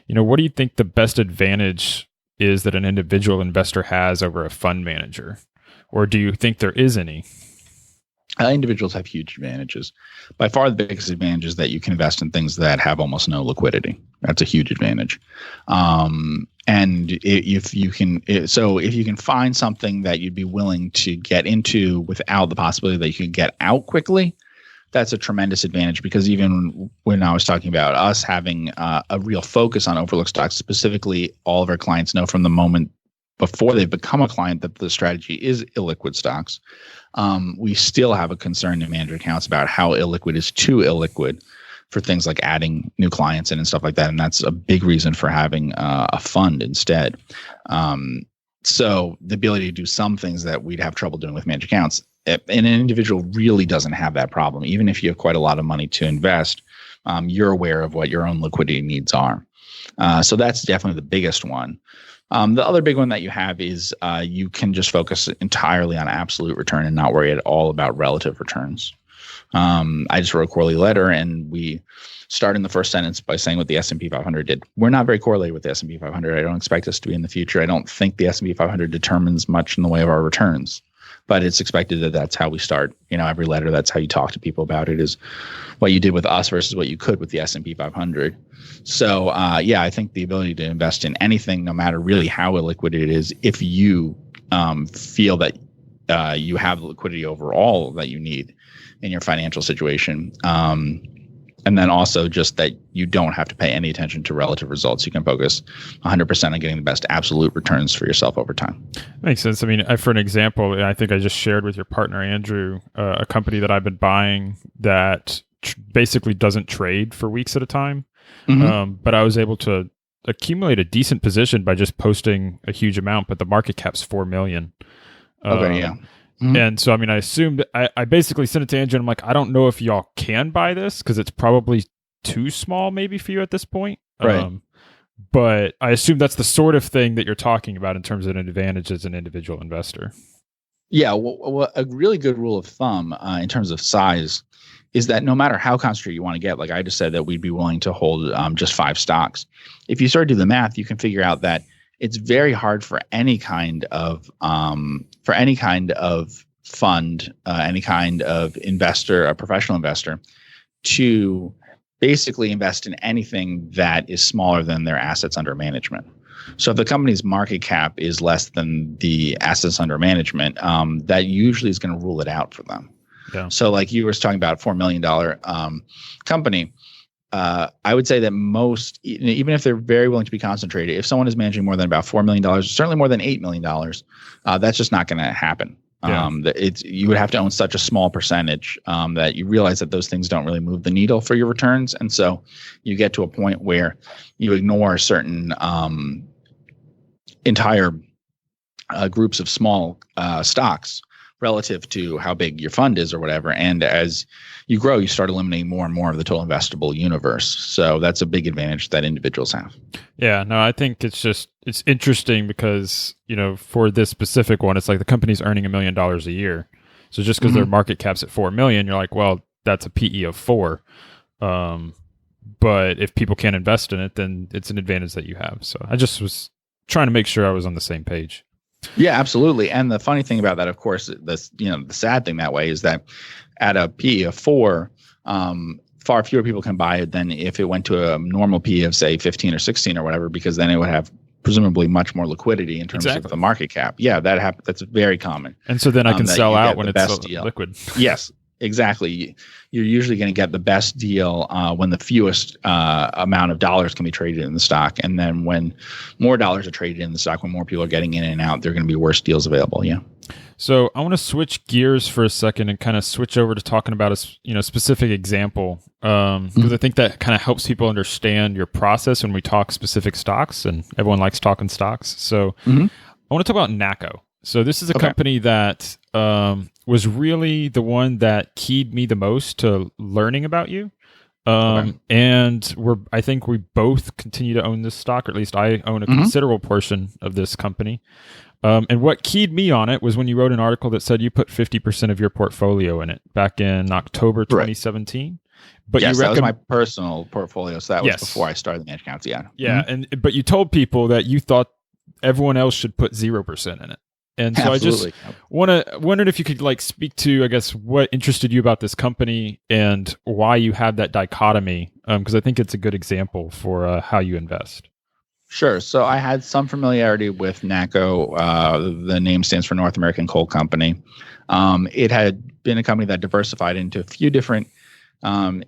what do you think the best advantage is that an individual investor has over a fund manager? Or do you think there is any? Individuals have huge advantages. By far, the biggest advantage is that you can invest in things that have almost no liquidity. That's a huge advantage. And if you can find something that you'd be willing to get into without the possibility that you can get out quickly, that's a tremendous advantage. Because even when I was talking about us having a real focus on overlooked stocks, specifically, all of our clients know from the moment before they've become a client that the strategy is illiquid stocks. We still have a concern in manager accounts about how illiquid is too illiquid for things like adding new clients in and stuff like that. And that's a big reason for having a fund instead. So the ability to do some things that we'd have trouble doing with managed accounts, and an individual really doesn't have that problem. Even if you have quite a lot of money to invest, you're aware of what your own liquidity needs are. So that's definitely the biggest one. The other big one that you have is you can just focus entirely on absolute return and not worry at all about relative returns. I just wrote a quarterly letter, and we start in the first sentence by saying what the S&P 500 did. We're not very correlated with the S&P 500. I don't expect us to be in the future. I don't think the S&P 500 determines much in the way of our returns, but it's expected that that's how we start. Every letter, that's how you talk to people about it, is what you did with us versus what you could with the S&P 500. So, I think the ability to invest in anything, no matter really how illiquid it is, if you feel that you have the liquidity overall that you need in your financial situation, and then also just that you don't have to pay any attention to relative results. You can focus 100% on getting the best absolute returns for yourself over time. Makes sense. I mean, for an example, I think I just shared with your partner, Andrew, a company that I've been buying that basically doesn't trade for weeks at a time. Mm-hmm. But I was able to accumulate a decent position by just posting a huge amount, but the market cap's $4 million. Okay, yeah. Mm-hmm. And so, I assumed I basically sent it to Andrew, and I'm like, I don't know if y'all can buy this because it's probably too small maybe for you at this point. Right. But I assume that's the sort of thing that you're talking about in terms of an advantage as an individual investor. Yeah. Well, a really good rule of thumb in terms of size is that no matter how concentrated you want to get, like I just said, that we'd be willing to hold just 5 stocks. If you start to do the math, you can figure out that it's very hard for any kind of fund, any kind of investor, a professional investor, to basically invest in anything that is smaller than their assets under management. So if the company's market cap is less than the assets under management, that usually is going to rule it out for them. Yeah. So like you were talking about, $4 million company, I would say that most, even if they're very willing to be concentrated, if someone is managing more than about $4 million, certainly more than $8 million, that's just not going to happen. Yeah. You would have to own such a small percentage that you realize that those things don't really move the needle for your returns. And so you get to a point where you ignore certain entire groups of small stocks relative to how big your fund is or whatever. And as you grow, you start eliminating more and more of the total investable universe. So that's a big advantage that individuals have. Yeah, no, I think it's interesting because, for this specific one, it's like the company's earning $1 million a year. So just because their market cap's at 4 million, you're like, well, that's a PE of 4. But if people can't invest in it, then it's an advantage that you have. So I just was trying to make sure I was on the same page. Yeah, absolutely. And the funny thing about that, of course, the sad thing that way is that at a PE of 4, far fewer people can buy it than if it went to a normal PE of, say, 15 or 16 or whatever, because then it would have presumably much more liquidity in terms of the market cap. Yeah, that happens. That's very common. And so then I can sell out when it's liquid. Yes, exactly. You're usually going to get the best deal when the fewest amount of dollars can be traded in the stock. And then when more dollars are traded in the stock, when more people are getting in and out, there are going to be worse deals available. Yeah. So I want to switch gears for a second and kind of switch over to talking about a specific example, because I think that kind of helps people understand your process when we talk specific stocks, and everyone likes talking stocks. So I want to talk about NACCO. So this is a company that was really the one that keyed me the most to learning about you. And I think we both continue to own this stock, or at least I own a considerable portion of this company. And what keyed me on it was when you wrote an article that said you put 50% of your portfolio in it back in October 2017. But yes, that was my personal portfolio. So that was before I started the managed accounts. Yeah. But you told people that you thought everyone else should put 0% in it. And so Absolutely. I just wondered if you could speak to, I guess, what interested you about this company and why you have that dichotomy, because I think it's a good example for how you invest. Sure. So I had some familiarity with NACCO. The name stands for North American Coal Company. It had been a company that diversified into a few different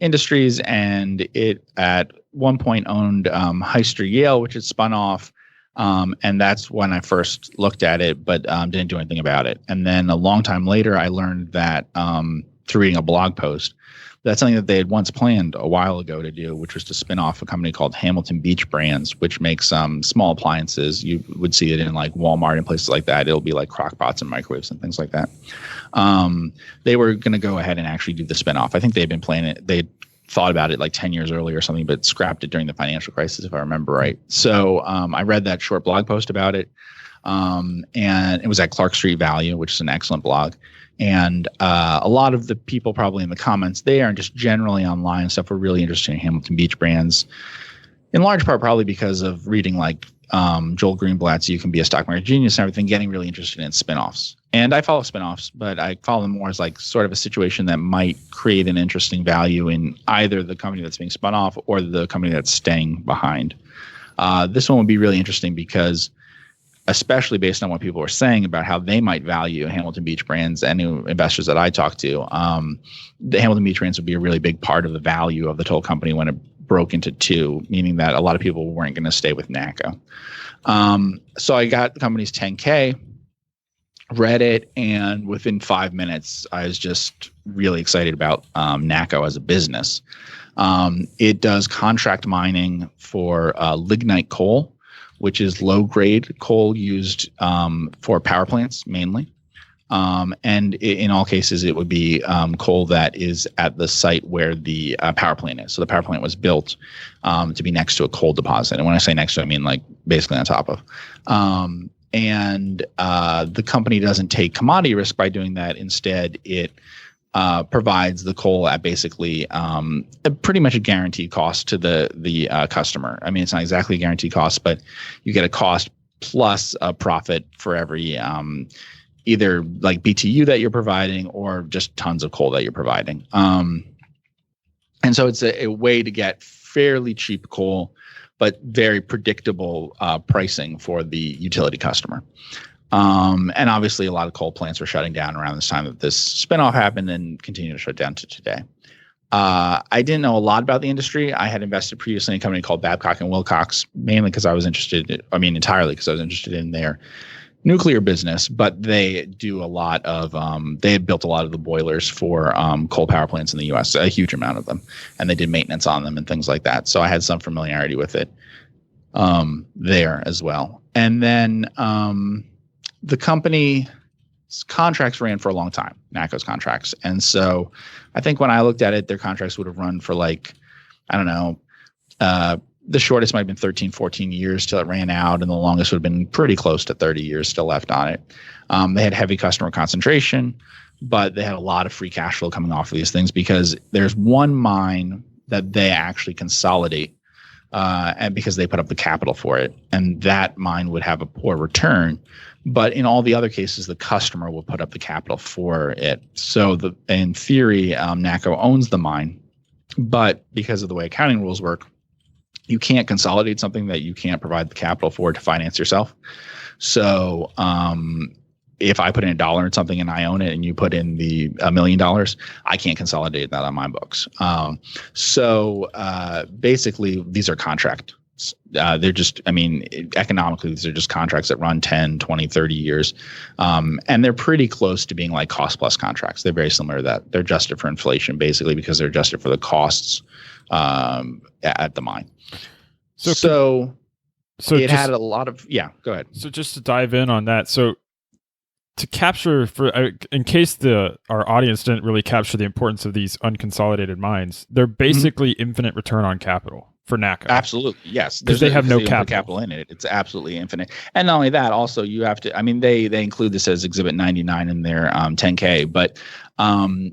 industries, and it at one point owned Hyster Yale, which had spun off. And that's when I first looked at it, but didn't do anything about it. And then a long time later, I learned that through reading a blog post, that's something that they had once planned a while ago to do, which was to spin off a company called Hamilton Beach Brands, which makes small appliances. You would see it in like Walmart and places like that. It'll be like crock pots and microwaves and things like that. They were going to go ahead and actually do the spinoff. I think they had been planning it. They thought about it like 10 years earlier or something, but scrapped it during the financial crisis, if I remember right. So I read that short blog post about it. And it was at Clark Street Value, which is an excellent blog. And a lot of the people probably in the comments there and just generally online and stuff were really interested in Hamilton Beach Brands, in large part probably because of reading like Joel Greenblatt's You Can Be a Stock Market Genius and everything, getting really interested in spinoffs. And I follow spinoffs, but I follow them more as like sort of a situation that might create an interesting value in either the company that's being spun off or the company that's staying behind. This one would be really interesting because, especially based on what people were saying about how they might value Hamilton Beach Brands and new investors that I talked to, the Hamilton Beach Brands would be a really big part of the value of the total company when it broke into two, meaning that a lot of people weren't going to stay with NACCO. So I got the company's 10K, read it, and within 5 minutes, I was just really excited about NACCO as a business. It does contract mining for lignite coal, which is low-grade coal used for power plants mainly. And in all cases, it would be coal that is at the site where the power plant is. So the power plant was built to be next to a coal deposit. And when I say next to, I mean like basically on top of. And the company doesn't take commodity risk by doing that. Instead, it provides the coal at basically pretty much a guaranteed cost to the customer. I mean, it's not exactly a guaranteed cost, but you get a cost plus a profit for every either like BTU that you're providing or just tons of coal that you're providing. And so it's a way to get fairly cheap coal, but very predictable pricing for the utility customer. And obviously, a lot of coal plants were shutting down around this time that this spinoff happened and continue to shut down to today. I didn't know a lot about the industry. I had invested previously in a company called Babcock & Wilcox, mainly because I was interested, entirely because I was interested in their nuclear business, but they do a lot of, they had built a lot of the boilers for coal power plants in the U.S., a huge amount of them, and they did maintenance on them and things like that. So I had some familiarity with it there as well. And then the company's contracts ran for a long time, NACCO's contracts. And so I think when I looked at it, their contracts would have run for like, I don't know, the shortest might have been 13, 14 years till it ran out, and the longest would have been pretty close to 30 years still left on it. They had heavy customer concentration, but they had a lot of free cash flow coming off of these things because there's one mine that they actually consolidate and because they put up the capital for it, and that mine would have a poor return. But in all the other cases, the customer will put up the capital for it. So in theory, NACCO owns the mine, but because of the way accounting rules work, you can't consolidate something that you can't provide the capital for to finance yourself. So if I put in $1 in something and I own it and you put in the $1 million, I can't consolidate that on my books. So basically, these are contracts. They're just, economically, these are just contracts that run 10, 20, 30 years. And they're pretty close to being like cost plus contracts. They're very similar to that. They're adjusted for inflation, basically, because they're adjusted for the costs at the mine. So it had a lot of, go ahead. So just to dive in on that. So to capture, in case our audience didn't really capture the importance of these unconsolidated mines, they're basically infinite return on capital for NACCO. Absolutely, yes. Because they have no capital in it. It's absolutely infinite. And not only that, also you have to, they include this as Exhibit 99 in their 10K, but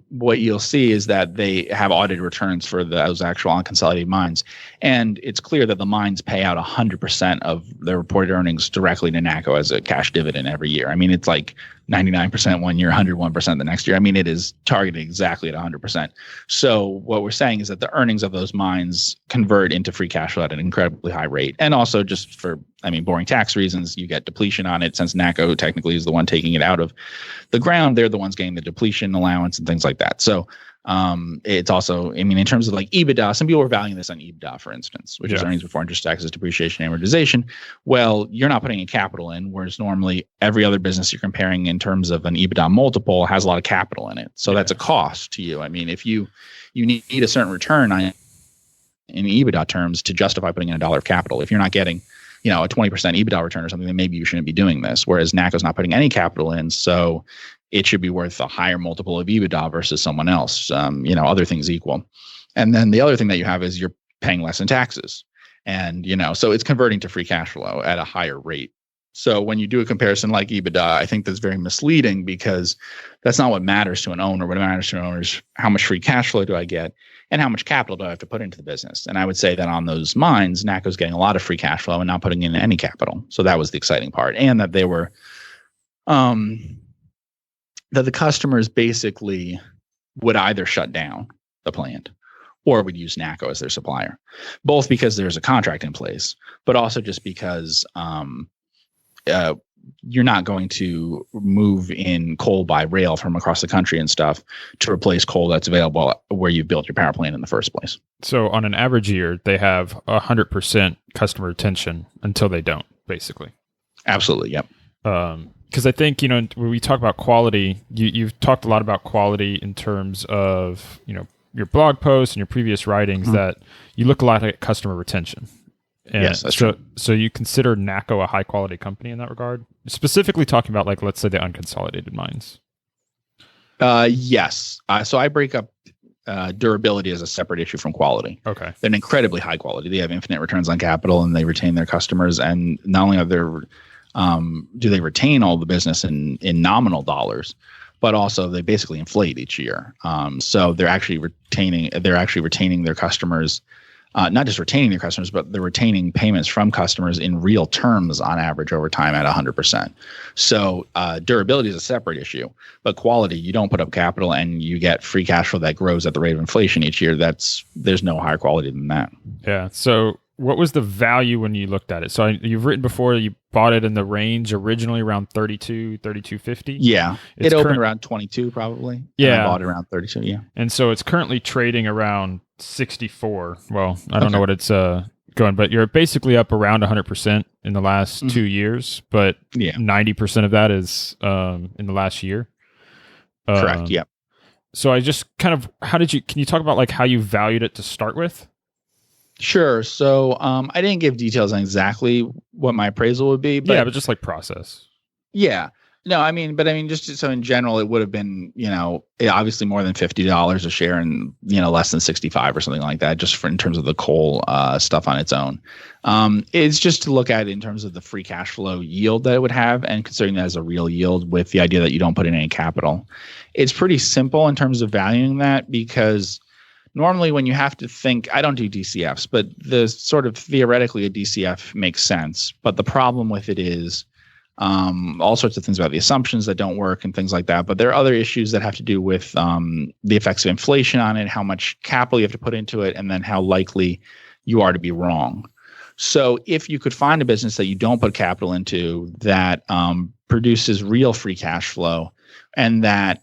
what you'll see is that they have audited returns for those actual unconsolidated mines. And it's clear that the mines pay out 100% of their reported earnings directly to NACCO as a cash dividend every year. It's like 99% one year, 101% the next year. It is targeted exactly at 100%. So what we're saying is that the earnings of those mines convert into free cash flow at an incredibly high rate. And also just for, boring tax reasons, you get depletion on it. Since NACCO technically is the one taking it out of the ground, they're the ones getting the depletion allowance and things like that. So it's also, in terms of like EBITDA, some people are valuing this on EBITDA, for instance, which is earnings before interest, taxes, depreciation, amortization. Well, you're not putting any capital in, whereas normally every other business you're comparing in terms of an EBITDA multiple has a lot of capital in it. So that's a cost to you. If you need a certain return in EBITDA terms to justify putting in $1 of capital, if you're not getting a 20% EBITDA return or something, then maybe you shouldn't be doing this. Whereas NACCO's not putting any capital in, so it should be worth a higher multiple of EBITDA versus someone else, other things equal. And then the other thing that you have is you're paying less in taxes. And, so it's converting to free cash flow at a higher rate. So when you do a comparison like EBITDA, I think that's very misleading because that's not what matters to an owner. What matters to an owner is how much free cash flow do I get and how much capital do I have to put into the business. And I would say that on those mines, NACCO's getting a lot of free cash flow and not putting in any capital. So that was the exciting part. And that they were that the customers basically would either shut down the plant or would use NACCO as their supplier, both because there's a contract in place, but also just because you're not going to move in coal by rail from across the country and stuff to replace coal that's available where you built your power plant in the first place. So on an average year, they have 100% customer retention until they don't, basically. Absolutely, yep. Because I think, when we talk about quality, you've talked a lot about quality in terms of, your blog posts and your previous writings that you look a lot at customer retention. And yes, that's true. So you consider NACCO a high quality company in that regard? Specifically talking about, like, let's say the unconsolidated mines. Yes. So I break up durability as a separate issue from quality. Okay. They're an incredibly high quality. They have infinite returns on capital and they retain their customers. And not only are do they retain all the business in nominal dollars, but also they basically inflate each year. So they're actually retaining their customers, not just retaining their customers, but they're retaining payments from customers in real terms on average over time at 100%. So durability is a separate issue, but quality, you don't put up capital and you get free cash flow that grows at the rate of inflation each year. There's no higher quality than that. Yeah. So what was the value when you looked at it? So you've written before you bought it in the range originally around 32.50. Yeah. It opened around 22 probably. Yeah. And I bought it around 32. Yeah. And so it's currently trading around 64. Well, I don't know what it's going, but you're basically up around 100% in the last 2 years, but 90% of that is in the last year. Correct. Yeah. So I just kind of, can you talk about like how you valued it to start with? Sure. So I didn't give details on exactly what my appraisal would be. But but just like process. Yeah. No, just so in general, it would have been, obviously more than $50 a share and, less than 65 or something like that, just in terms of the coal stuff on its own. It's just to look at it in terms of the free cash flow yield that it would have and considering that as a real yield with the idea that you don't put in any capital. It's pretty simple in terms of valuing that because normally when you have to think, I don't do DCFs, but the sort of theoretically a DCF makes sense. But the problem with it is all sorts of things about the assumptions that don't work and things like that. But there are other issues that have to do with the effects of inflation on it, how much capital you have to put into it, and then how likely you are to be wrong. So if you could find a business that you don't put capital into that produces real free cash flow, and that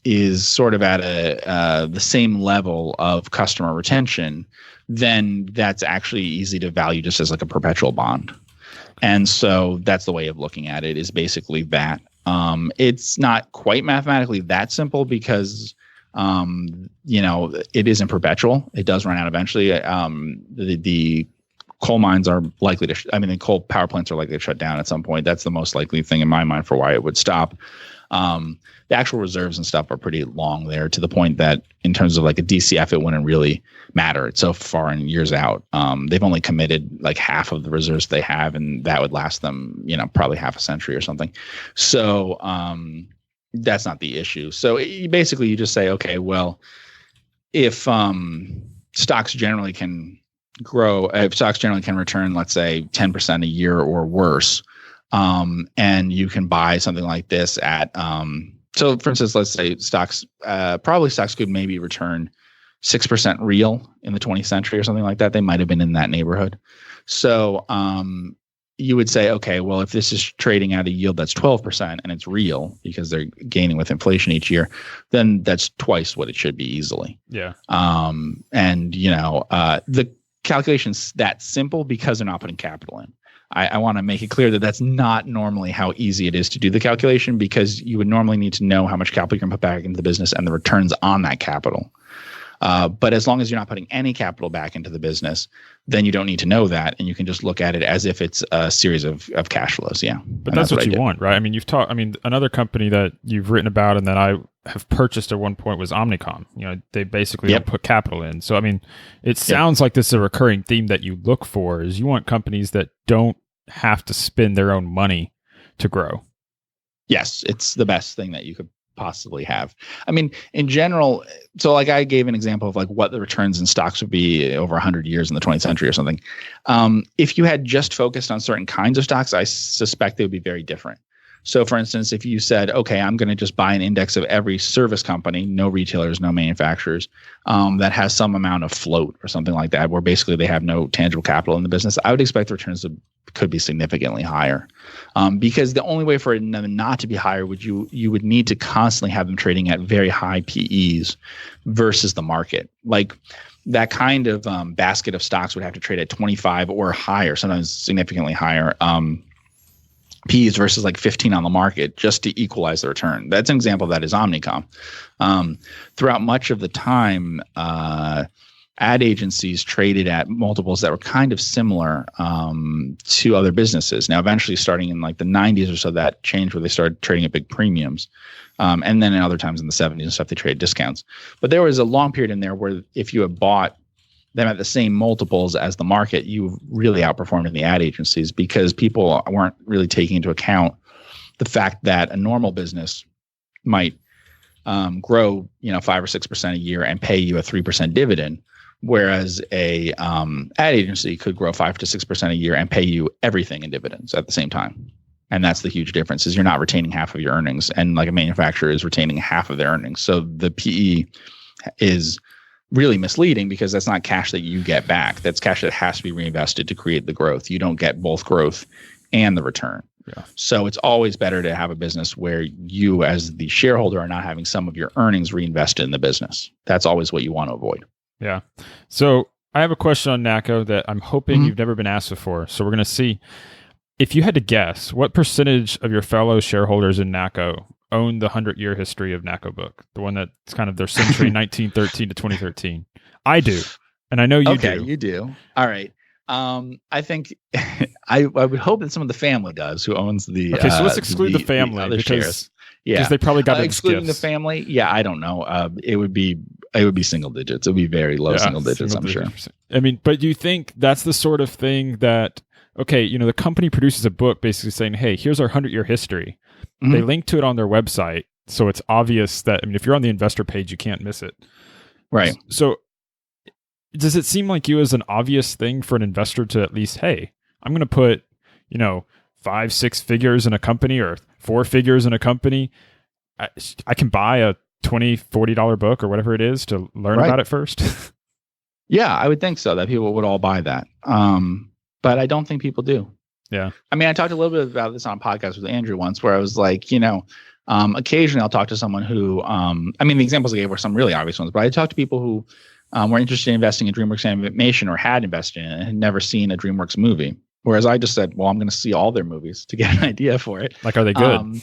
is sort of at the same level of customer retention, then that's actually easy to value just as like a perpetual bond. And so that's the way of looking at it, is basically that. It's not quite mathematically that simple because, it isn't perpetual. It does run out eventually. The coal mines are likely to, the coal power plants are likely to shut down at some point. That's the most likely thing in my mind for why it would stop. The actual reserves and stuff are pretty long there, to the point that in terms of like a DCF, it wouldn't really matter. It's so far in years out. They've only committed like half of the reserves they have, and that would last them, probably half a century or something. So that's not the issue. So basically you just say, okay, well, if stocks generally can grow, if stocks generally can return, let's say 10% a year or worse, and you can buy something like this at, so for instance, let's say stocks could maybe return 6% real in the 20th century or something like that. They might have been in that neighborhood. So you would say, okay, well, if this is trading at a yield that's 12% and it's real because they're gaining with inflation each year, then that's twice what it should be easily. Yeah. The calculation's that simple because they're not putting capital in. I want to make it clear that that's not normally how easy it is to do the calculation, because you would normally need to know how much capital you're going to put back into the business and the returns on that capital. But as long as you're not putting any capital back into the business, then you don't need to know that, and you can just look at it as if it's a series of cash flows. Yeah, but that's what you want, right? I mean, another company that you've written about and that I have purchased at one point was Omnicom. They basically don't put capital in. So, I mean, it sounds like this is a recurring theme that you look for, is you want companies that don't have to spend their own money to grow. Yes, it's the best thing that you could possibly have. I mean, in general, so like I gave an example of like what the returns in stocks would be over 100 years in the 20th century or something. If you had just focused on certain kinds of stocks, I suspect they would be very different. So for instance, if you said, okay, I'm going to just buy an index of every service company, no retailers, no manufacturers, that has some amount of float or something like that, where basically they have no tangible capital in the business, I would expect the returns could be significantly higher. Because the only way for it not to be higher you would need to constantly have them trading at very high PEs versus the market. Like that kind of basket of stocks would have to trade at 25 or higher, sometimes significantly higher P's versus like 15 on the market just to equalize the return. That's an example of that is Omnicom. Throughout much of the time, ad agencies traded at multiples that were kind of similar to other businesses. Now, eventually starting in like the 90s or so, that changed where they started trading at big premiums. And then in other times in the 70s and stuff, they traded discounts. But there was a long period in there where if you had bought them at the same multiples as the market, you really outperformed in the ad agencies, because people weren't really taking into account the fact that a normal business might grow 5 or 6% a year and pay you a 3% dividend, whereas a ad agency could grow 5 to 6% a year and pay you everything in dividends at the same time. And that's the huge difference, is you're not retaining half of your earnings, and like a manufacturer is retaining half of their earnings. So the PE is really misleading, because that's not cash that you get back. That's cash that has to be reinvested to create the growth. You don't get both growth and the return. Yeah. So it's always better to have a business where you as the shareholder are not having some of your earnings reinvested in the business. That's always what you want to avoid. Yeah. So I have a question on NACCO that I'm hoping you've never been asked before. So we're going to see, if you had to guess, what percentage of your fellow shareholders in NACCO own the 100-year history of NACCO book, the one that's kind of their century 1913 to 2013. I do, and I know you do. Okay, you do. All right. I think I would hope that some of the family does, who owns the. Okay, so let's exclude the family because shares. Yeah, they probably got excluding the family. Yeah, I don't know. It would be single digits. It would be very low single digits. I'm sure. I mean, but you think that's the sort of thing that, okay, the company produces a book basically saying, hey, here's our 100-year history. Mm-hmm. They link to it on their website, so it's obvious that, if you're on the investor page, you can't miss it. Right. So does it seem like you as an obvious thing for an investor to at least, hey, I'm going to put, 5-6 figures in a company or 4 figures in a company. I can buy a $20-$40 book or whatever it is to learn about it first. Yeah, I would think so, that people would all buy that. But I don't think people do. Yeah. I mean, I talked a little bit about this on a podcast with Andrew once, where I was like, occasionally I'll talk to someone who, the examples I gave were some really obvious ones, but I talked to people who were interested in investing in DreamWorks Animation or had invested in it and had never seen a DreamWorks movie. Whereas I just said, well, I'm going to see all their movies to get an idea for it. Like, are they good?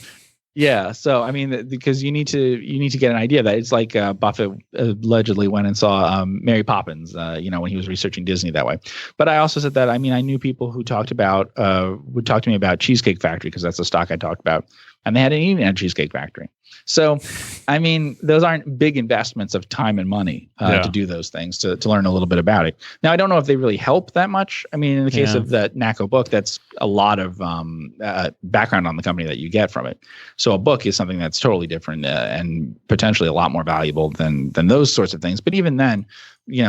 Yeah. So, I mean, because you need to get an idea that it's like Buffett allegedly went and saw Mary Poppins, when he was researching Disney that way. But I also said that, I knew people who would talk to me about Cheesecake Factory, because that's the stock I talked about. And they hadn't even had Cheesecake Factory. So, those aren't big investments of time and money to do those things, to learn a little bit about it. Now, I don't know if they really help that much. In the case of that NACCO book, that's a lot of background on the company that you get from it. So a book is something that's totally different and potentially a lot more valuable than those sorts of things. But even then,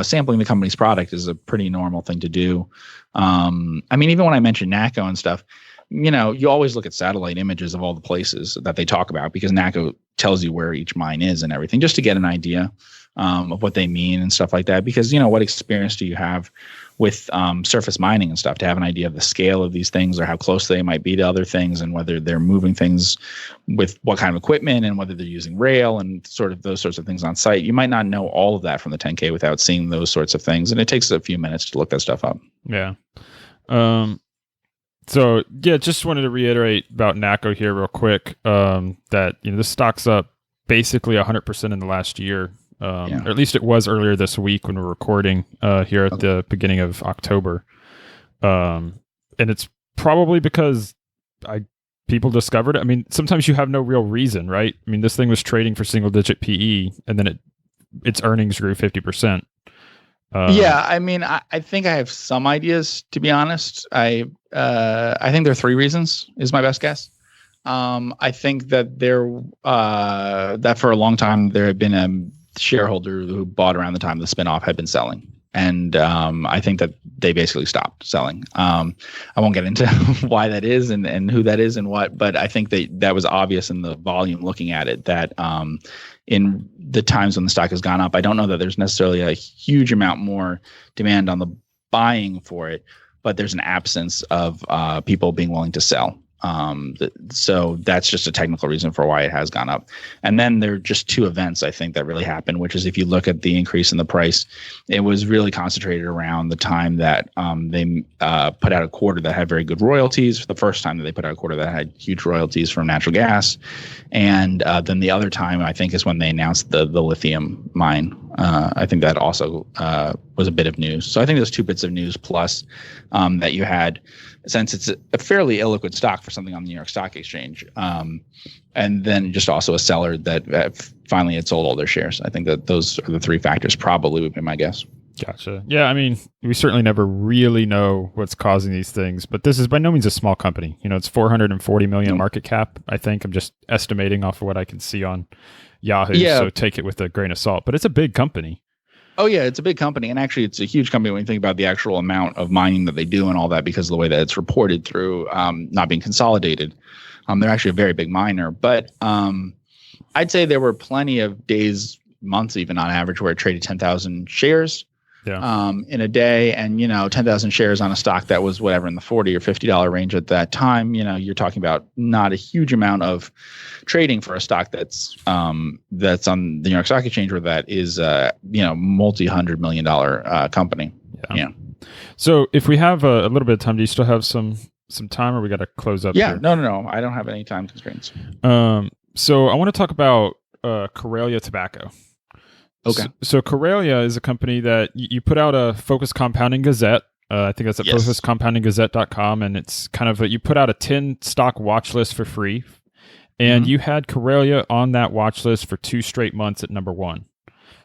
sampling the company's product is a pretty normal thing to do. Even when I mentioned NACCO and stuff, you always look at satellite images of all the places that they talk about, because NACCO tells you where each mine is and everything, just to get an idea of what they mean and stuff like that. Because, what experience do you have with surface mining and stuff to have an idea of the scale of these things, or how close they might be to other things, and whether they're moving things with what kind of equipment, and whether they're using rail and sort of those sorts of things on site. You might not know all of that from the 10K without seeing those sorts of things. And it takes a few minutes to look that stuff up. Yeah. So just wanted to reiterate about NACCO here real quick, that, this stock's up basically 100% in the last year. Or at least it was earlier this week when we're recording here at the beginning of October. And it's probably because people discovered it. Sometimes you have no real reason, right? This thing was trading for single digit PE, and then its earnings grew 50%. I think I have some ideas, to be honest. I think there are three reasons is my best guess. I think that that for a long time there had been a shareholder who bought around the time the spinoff had been selling. And I think that they basically stopped selling. I won't get into why that is and who that is and what, but I think that was obvious in the volume looking at it, that in the times when the stock has gone up, I don't know that there's necessarily a huge amount more demand on the buying for it, but there's an absence of people being willing to sell. So that's just a technical reason for why it has gone up. And then there are just two events, I think, that really happened, which is, if you look at the increase in the price, it was really concentrated around the time that they put out a quarter that had very good royalties. The first time that they put out a quarter that had huge royalties from natural gas. And then the other time, I think, is when they announced the lithium mine. I think that also was a bit of news. So I think those two bits of news, plus that you had, since it's a fairly illiquid stock for something on the New York Stock Exchange, and then just also a seller that finally had sold all their shares. I think that those are the three factors, probably, would be my guess. Gotcha. Yeah, we certainly never really know what's causing these things, but this is by no means a small company. It's 440 million market cap. I think I'm just estimating off of what I can see on Yahoo, so take it with a grain of salt. But it's a big company. Oh, yeah, it's a big company. And actually, it's a huge company when you think about the actual amount of mining that they do and all that, because of the way that it's reported through not being consolidated. They're actually a very big miner. But I'd say there were plenty of days, months even on average, where it traded 10,000 shares in a day. And, 10,000 shares on a stock that was whatever in the $40 or $50 range at that time, you're talking about not a huge amount of trading for a stock that's on the New York Stock Exchange, where that is multi-$100 million company. Yeah. So if we have a little bit of time, do you still have some time, or we got to close up? Yeah. Here? No. I don't have any time constraints. So I want to talk about Karelia Tobacco. Okay. So Karelia is a company that you put out a Focused Compounding Gazette. I think that's at focusedcompoundinggazette.com, and it's kind of you put out a 10 stock watch list for free. And you had Karelia on that watch list for 2 straight months at number 1.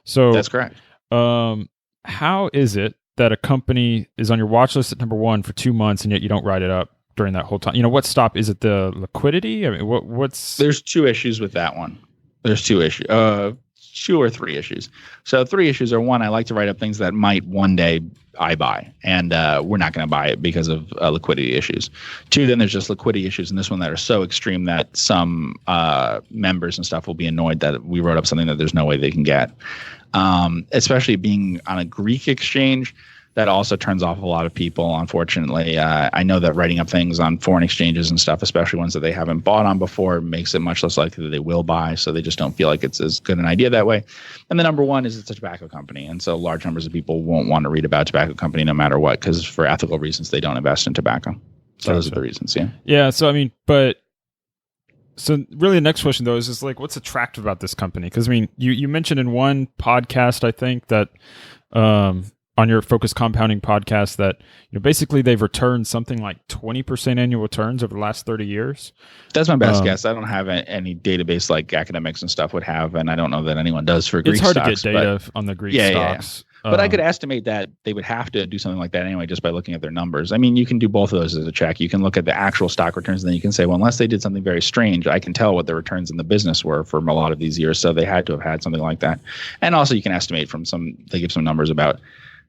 So that's correct. How is it that a company is on your watch list at number 1 for 2 months, and yet you don't write it up during that whole time? What stop? Is it the liquidity? What's? There's 2 issues with that one. There's 2 issues. 2 or 3 issues. So 3 issues are: 1, I like to write up things that might one day I buy, and we're not going to buy it because of liquidity issues. 2, then there's just liquidity issues in this one that are so extreme that some members and stuff will be annoyed that we wrote up something that there's no way they can get. Especially being on a Greek exchange, that also turns off a lot of people, unfortunately. I know that writing up things on foreign exchanges and stuff, especially ones that they haven't bought on before, makes it much less likely that they will buy. So they just don't feel like it's as good an idea that way. And the number one is it's a tobacco company. And so large numbers of people won't want to read about tobacco company no matter what, because for ethical reasons, they don't invest in tobacco. So those are the reasons, yeah. Yeah, so I mean, so really the next question, though, is like, what's attractive about this company? Because, I mean, you mentioned in one podcast, I think, that on your Focus Compounding podcast that basically they've returned something like 20% annual returns over the last 30 years. That's my best guess. I don't have any database like academics and stuff would have, and I don't know that anyone does for Greek stocks. It's hard to get data on the Greek stocks. Yeah. But I could estimate that they would have to do something like that anyway, just by looking at their numbers. I mean, you can do both of those as a check. You can look at the actual stock returns, and then you can say, well, unless they did something very strange, I can tell what the returns in the business were for a lot of these years. So they had to have had something like that. And also you can estimate from they give some numbers about,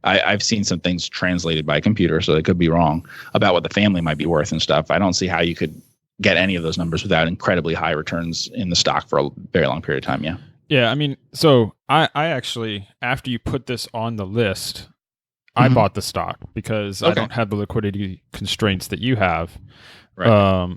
I've seen some things translated by a computer, so they could be wrong, about what the family might be worth and stuff. I don't see how you could get any of those numbers without incredibly high returns in the stock for a very long period of time, yeah. Yeah, I mean, so I actually, after you put this on the list, I bought the stock because I don't have the liquidity constraints that you have. Right.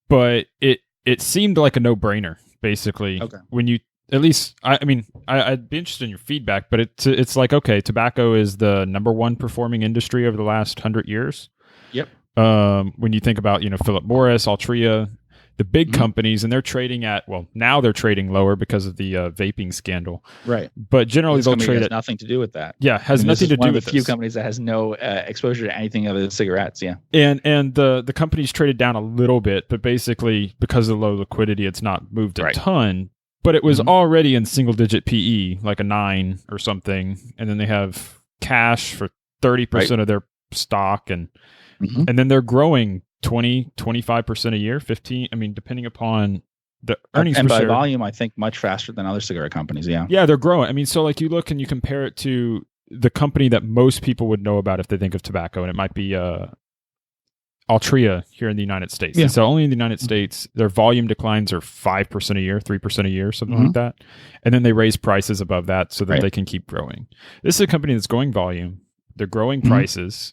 But it seemed like a no-brainer, basically. Okay. When you, at least, I mean, I'd be interested in your feedback, but it's like, okay, tobacco is the number one performing industry over the last 100 years. Yep. When you think about, Philip Morris, Altria, the big companies, and they're trading at, well, now they're trading lower because of the vaping scandal. Right. But generally they'll trade at nothing to do with that. Yeah, has nothing to do with this. One of the few companies that has no exposure to anything other than cigarettes, yeah. And the company's traded down a little bit, but basically because of low liquidity, it's not moved a ton. But it was already in single digit PE, like a 9 or something. And then they have cash for 30% of their stock, and then they're growing 25% a year, 15. I mean, depending upon the earnings and per by share. volume, I think much faster than other cigarette companies. Yeah. Yeah, they're growing. I mean, so like you look and you compare it to the company that most people would know about if they think of tobacco, and it might be Altria here in the United States. Yeah. So only in the United States, their volume declines are 5% a year, 3% a year, something like that. And then they raise prices above that so that they can keep growing. This is a company that's growing volume. They're growing prices,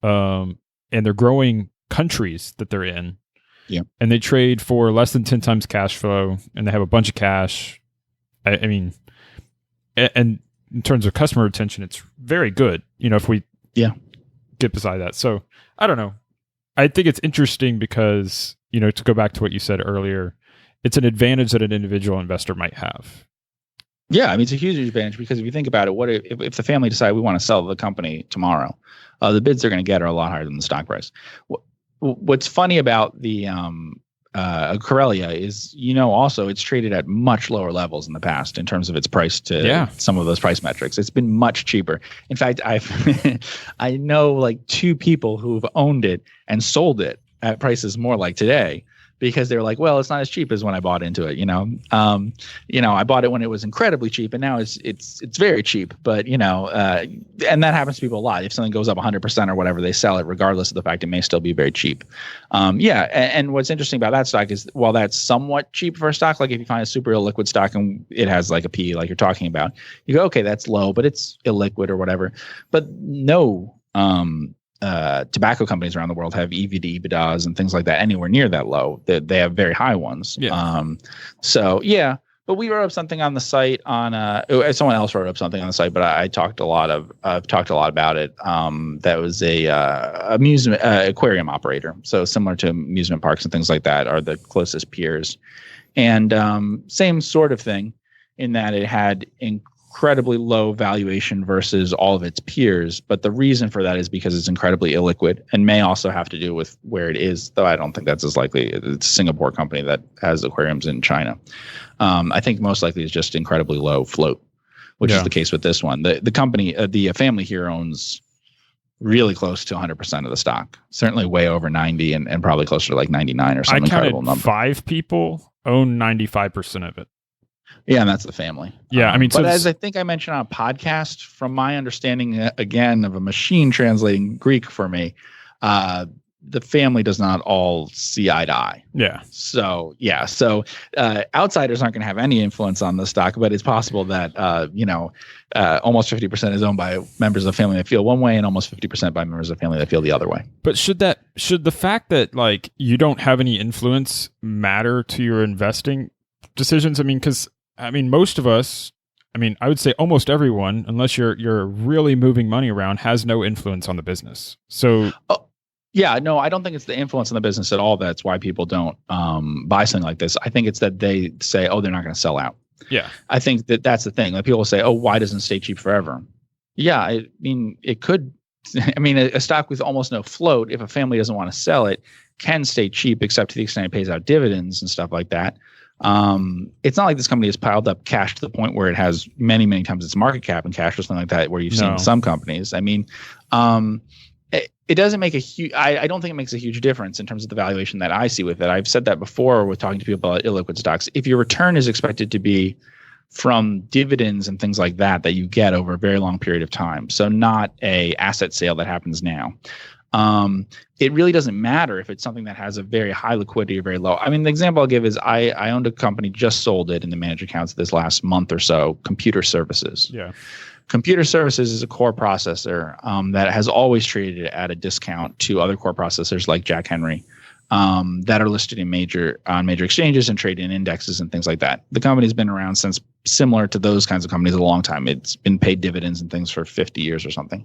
and they're growing countries that they're in. Yeah. And they trade for less than 10 times cash flow, and they have a bunch of cash. I mean, and in terms of customer retention, it's very good, if we get beside that. So I don't know. I think it's interesting because, to go back to what you said earlier, it's an advantage that an individual investor might have. Yeah, I mean, it's a huge advantage because if you think about it, what if the family decide we want to sell the company tomorrow? The bids they're going to get are a lot higher than the stock price. What's funny about the Karelia is, also it's traded at much lower levels in the past in terms of its price to some of those price metrics. It's been much cheaper. In fact, I know like 2 people who've owned it and sold it at prices more like today, because they were like, well, it's not as cheap as when I bought into it. I bought it when it was incredibly cheap, and now it's very cheap. But and that happens to people a lot. If something goes up 100% or whatever, they sell it regardless of the fact it may still be very cheap. And what's interesting about that stock is, while that's somewhat cheap for a stock, like if you find a super illiquid stock and it has like a PE like you're talking about, you go, okay, that's low, but it's illiquid or whatever. But no. Tobacco companies around the world have EV to EBITDAs and things like that anywhere near that low. They have very high ones. Yeah. But we wrote up something on the site on someone else wrote up something on the site, but I've talked a lot about it. That was a amusement aquarium operator. So similar to amusement parks and things like that are the closest peers, and same sort of thing in that it had incredibly low valuation versus all of its peers. But the reason for that is because it's incredibly illiquid, and may also have to do with where it is, though I don't think that's as likely. It's a Singapore company that has aquariums in China. I think most likely it's just incredibly low float, which is the case with this one. The company, the family here owns really close to 100% of the stock, certainly way over 90 and probably closer to like 99 or some incredible number. 5 people own 95% of it. Yeah, and that's the family. Yeah, I mean, but as I think I mentioned on a podcast, from my understanding, again, of a machine translating Greek for me, the family does not all see eye to eye. Yeah. So outsiders aren't going to have any influence on the stock, but it's possible that almost 50% is owned by members of the family that feel one way, and almost 50% by members of the family that feel the other way. But should the fact that like you don't have any influence matter to your investing decisions? I mean, because most of us, I would say almost everyone, unless you're really moving money around, has no influence on the business. So. Yeah, no, I don't think it's the influence on the business at all. That's why people don't buy something like this. I think it's that they say, oh, they're not going to sell out. Yeah. I think that's the thing. Like people will say, oh, why doesn't it stay cheap forever? Yeah, I mean, it could. A stock with almost no float, if a family doesn't want to sell it, can stay cheap, except to the extent it pays out dividends and stuff like that. It's not like this company has piled up cash to the point where it has many, many times its market cap in cash or something like that, where you've seen some companies. It doesn't make a huge. I don't think it makes a huge difference in terms of the valuation that I see with it. I've said that before with talking to people about illiquid stocks. If your return is expected to be from dividends and things like that you get over a very long period of time, so not a asset sale that happens now, it really doesn't matter if it's something that has a very high liquidity or very low. The example I'll give is I owned a company, just sold it in the managed accounts this last month or so, Computer Services. Yeah. Computer Services is a core processor that has always traded at a discount to other core processors like Jack Henry that are listed in major exchanges and trade in indexes and things like that. The company's been around since, similar to those kinds of companies, a long time. It's been paid dividends and things for 50 years or something.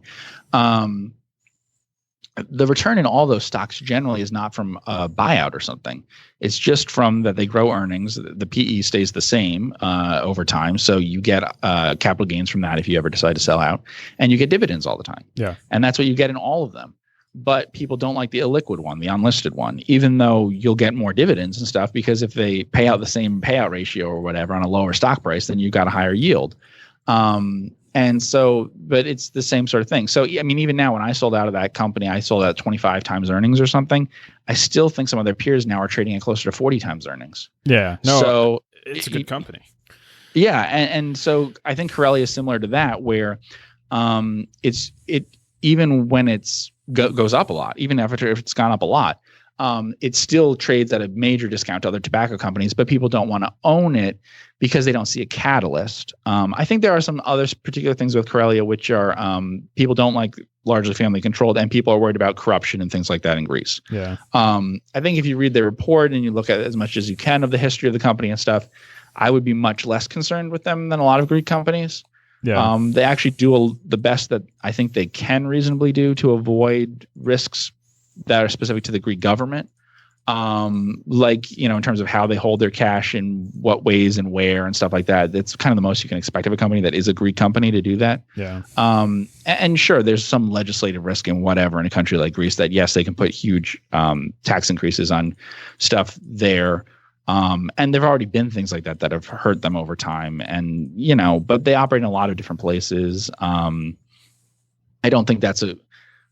The return in all those stocks generally is not from a buyout or something. It's just from that they grow earnings. The PE stays the same over time. So you get capital gains from that if you ever decide to sell out. And you get dividends all the time. Yeah. And that's what you get in all of them. But people don't like the illiquid one, the unlisted one, even though you'll get more dividends and stuff, because if they pay out the same payout ratio or whatever on a lower stock price, then you got a higher yield. And so, but it's the same sort of thing. So, even now when I sold out of that company, I sold out 25 times earnings or something. I still think some of their peers now are trading at closer to 40 times earnings. Yeah. No, so it's a good company. Yeah. And so I think Karelia is similar to that, where even when it's goes up a lot, even if it's gone up a lot, it still trades at a major discount to other tobacco companies, but people don't want to own it because they don't see a catalyst. I think there are some other particular things with Karelia, which are people don't like largely family controlled, and people are worried about corruption and things like that in Greece. Yeah. I think if you read the report and you look at as much as you can of the history of the company and stuff, I would be much less concerned with them than a lot of Greek companies. Yeah. They actually do the best that I think they can reasonably do to avoid risks that are specific to the Greek government. In terms of how they hold their cash in what ways and where and stuff like that. That's kind of the most you can expect of a company that is a Greek company to do that. Yeah. And sure, there's some legislative risk in whatever in a country like Greece that, yes, they can put huge tax increases on stuff there. And there've already been things like that have hurt them over time. And, but they operate in a lot of different places. I don't think that's a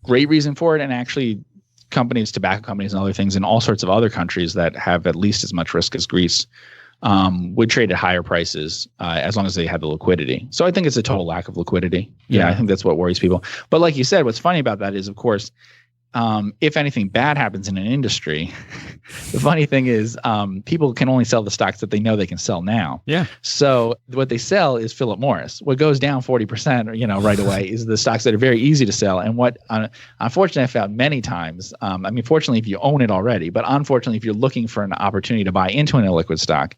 great reason for it. And actually, tobacco companies and other things in all sorts of other countries that have at least as much risk as Greece would trade at higher prices as long as they had the liquidity. So I think it's a total lack of liquidity. Yeah, I think that's what worries people. But like you said, what's funny about that is, of course, if anything bad happens in an industry, the funny thing is people can only sell the stocks that they know they can sell now. Yeah. So what they sell is Philip Morris. What goes down 40%, right away is the stocks that are very easy to sell. And what unfortunately I found many times, fortunately if you own it already, but unfortunately if you're looking for an opportunity to buy into an illiquid stock,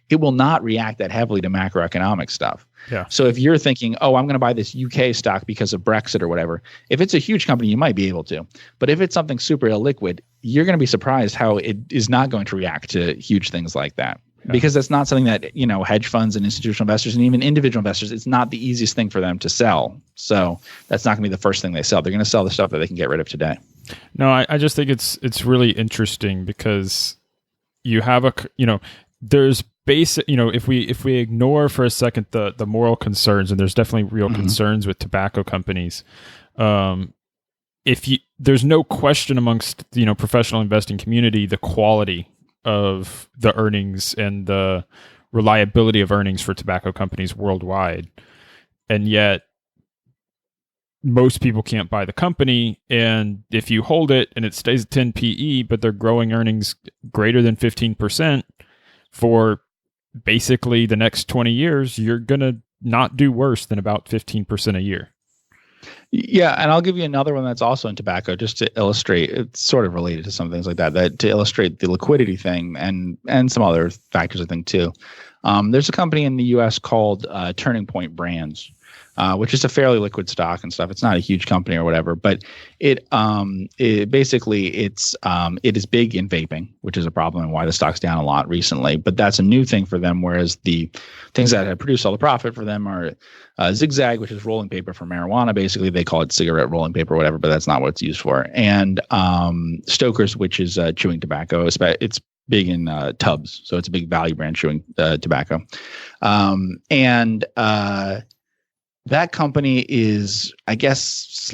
it will not react that heavily to macroeconomic stuff. Yeah. So if you're thinking, oh, I'm going to buy this UK stock because of Brexit or whatever, if it's a huge company, you might be able to. But if it's something super illiquid, you're going to be surprised how it is not going to react to huge things like that. Yeah. Because that's not something that, hedge funds and institutional investors and even individual investors, it's not the easiest thing for them to sell. So that's not going to be the first thing they sell. They're going to sell the stuff that they can get rid of today. No, I just think it's really interesting because you have there's basic, if we ignore for a second the moral concerns, and there's definitely real concerns with tobacco companies, there's no question amongst professional investing community the quality of the earnings and the reliability of earnings for tobacco companies worldwide, and yet most people can't buy the company. And if you hold it and it stays at 10 PE, but they're growing earnings greater than 15% for basically the next 20 years, you're going to not do worse than about 15% a year. Yeah, and I'll give you another one that's also in tobacco, just to illustrate. It's sort of related to some things like that to illustrate the liquidity thing and some other factors, I think, too. There's a company in the U.S. called Turning Point Brands, which is a fairly liquid stock and stuff. It's not a huge company or whatever, but it is big in vaping, which is a problem and why the stock's down a lot recently. But that's a new thing for them, whereas the things that have produced all the profit for them are Zigzag, which is rolling paper for marijuana. Basically, they call it cigarette rolling paper or whatever, but that's not what it's used for. And Stoker's, which is chewing tobacco. It's big in tubs, so it's a big value brand chewing tobacco. That company is, I guess,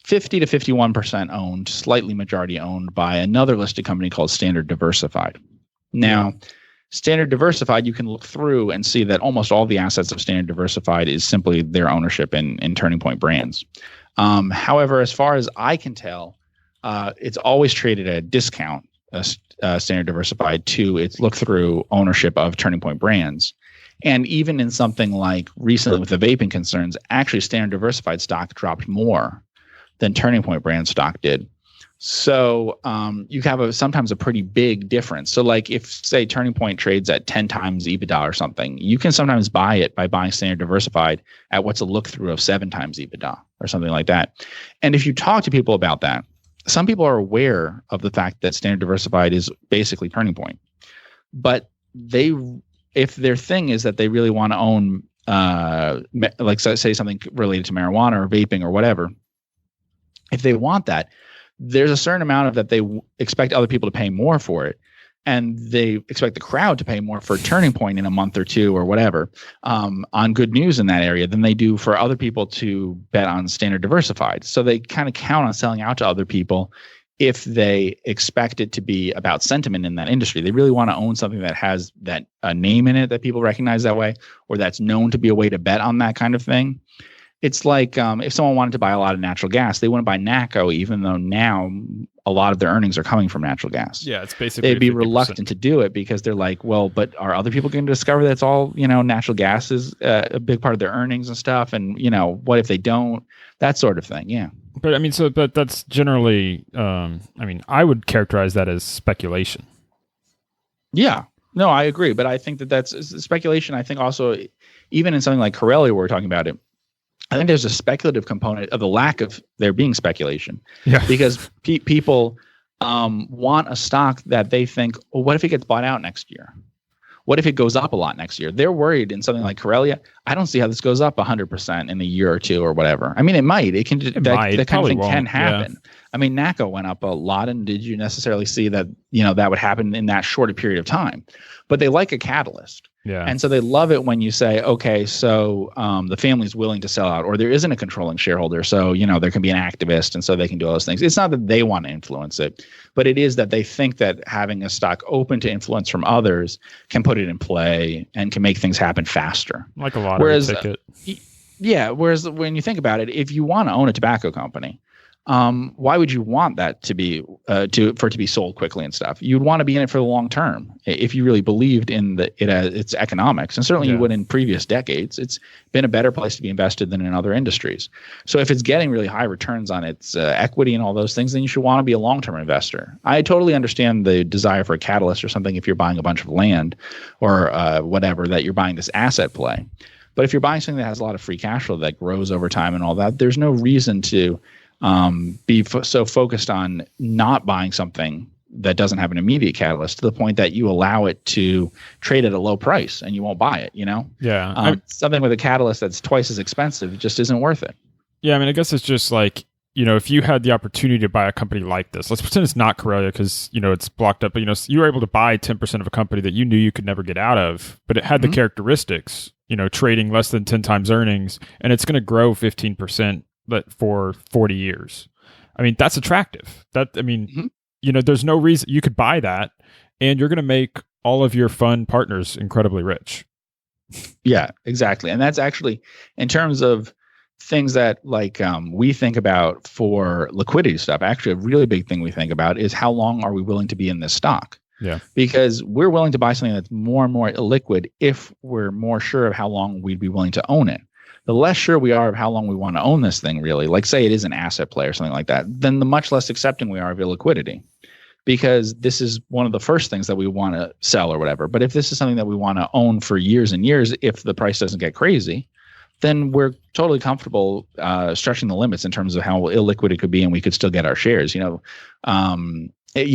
50 to 51% owned, slightly majority owned by another listed company called Standard Diversified. Now, Standard Diversified, you can look through and see that almost all the assets of Standard Diversified is simply their ownership in Turning Point Brands. However, as far as I can tell, it's always traded at a discount, Standard Diversified, to its look-through ownership of Turning Point Brands. And even in something like recently with the vaping concerns, actually Standard Diversified stock dropped more than Turning Point Brand stock did. So you have sometimes a pretty big difference. So like if, say, Turning Point trades at 10 times EBITDA or something, you can sometimes buy it by buying Standard Diversified at what's a look-through of 7 times EBITDA or something like that. And if you talk to people about that, some people are aware of the fact that Standard Diversified is basically Turning Point. But if their thing is that they really want to own, like say something related to marijuana or vaping or whatever, if they want that, there's a certain amount of that they expect other people to pay more for it. And they expect the crowd to pay more for Turning Point in a month or two or whatever on good news in that area than they do for other people to bet on Standard Diversified. So they kind of count on selling out to other people if they expect it to be about sentiment in that industry. They really want to own something that has that name in it that people recognize that way, or that's known to be a way to bet on that kind of thing. It's like if someone wanted to buy a lot of natural gas, they wouldn't buy NACCO, even though now a lot of their earnings are coming from natural gas. Yeah, it's basically they'd be reluctant to do it because they're like, well, but are other people going to discover that it's all, natural gas is a big part of their earnings and stuff? And, what if they don't? That sort of thing. Yeah. But I mean, but that's generally, I would characterize that as speculation. Yeah. No, I agree. But I think that's speculation. I think also, even in something like Karelia, we're talking about it, I think there's a speculative component of the lack of there being speculation. Yeah. Because people want a stock that they think, well, what if it gets bought out next year? What if it goes up a lot next year? They're worried in something like Karelia. I don't see how this goes up 100% in a year or two or whatever. I mean, it might. It can. That kind of thing can happen. Yeah. I mean, NACCO went up a lot, and did you necessarily see that? That would happen in that short a period of time. But they like a catalyst. Yeah. And so they love it when you say, okay, so the family's willing to sell out, or there isn't a controlling shareholder. So, there can be an activist, and so they can do all those things. It's not that they want to influence it, but it is that they think that having a stock open to influence from others can put it in play and can make things happen faster. Like a lottery ticket. Whereas when you think about it, if you want to own a tobacco company, why would you want that to be for it to be sold quickly and stuff? You'd want to be in it for the long term if you really believed in its economics, and certainly you would in previous decades. It's been a better place to be invested than in other industries. So if it's getting really high returns on its equity and all those things, then you should want to be a long-term investor. I totally understand the desire for a catalyst or something if you're buying a bunch of land or whatever, that you're buying this asset play. But if you're buying something that has a lot of free cash flow that grows over time and all that, there's no reason to be so focused on not buying something that doesn't have an immediate catalyst to the point that you allow it to trade at a low price and you won't buy it, Yeah. Something with a catalyst that's twice as expensive just isn't worth it. Yeah. I mean, I guess it's just like, if you had the opportunity to buy a company like this, let's pretend it's not Karelia because, it's blocked up, but, you were able to buy 10% of a company that you knew you could never get out of, but it had the characteristics, trading less than 10 times earnings, and it's going to grow 15% for 40 years. I mean, that's attractive. There's no reason you could buy that, and you're going to make all of your fund partners incredibly rich. Yeah, exactly. And that's actually, in terms of things that we think about for liquidity stuff, actually a really big thing we think about is how long are we willing to be in this stock? Yeah. Because we're willing to buy something that's more and more illiquid if we're more sure of how long we'd be willing to own it. The less sure we are of how long we want to own this thing, really, like say it is an asset play or something like that, then the much less accepting we are of illiquidity. Because this is one of the first things that we want to sell or whatever. But if this is something that we want to own for years and years, if the price doesn't get crazy, then we're totally comfortable stretching the limits in terms of how illiquid it could be, and we could still get our shares. You're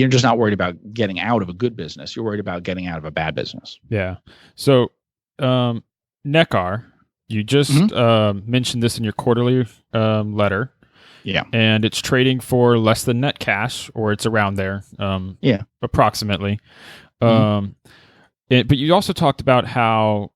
just not worried about getting out of a good business. You're worried about getting out of a bad business. Yeah. So Nekkar, you just mentioned this in your quarterly letter. Yeah. And it's trading for less than net cash, or it's around there, approximately. But you also talked about how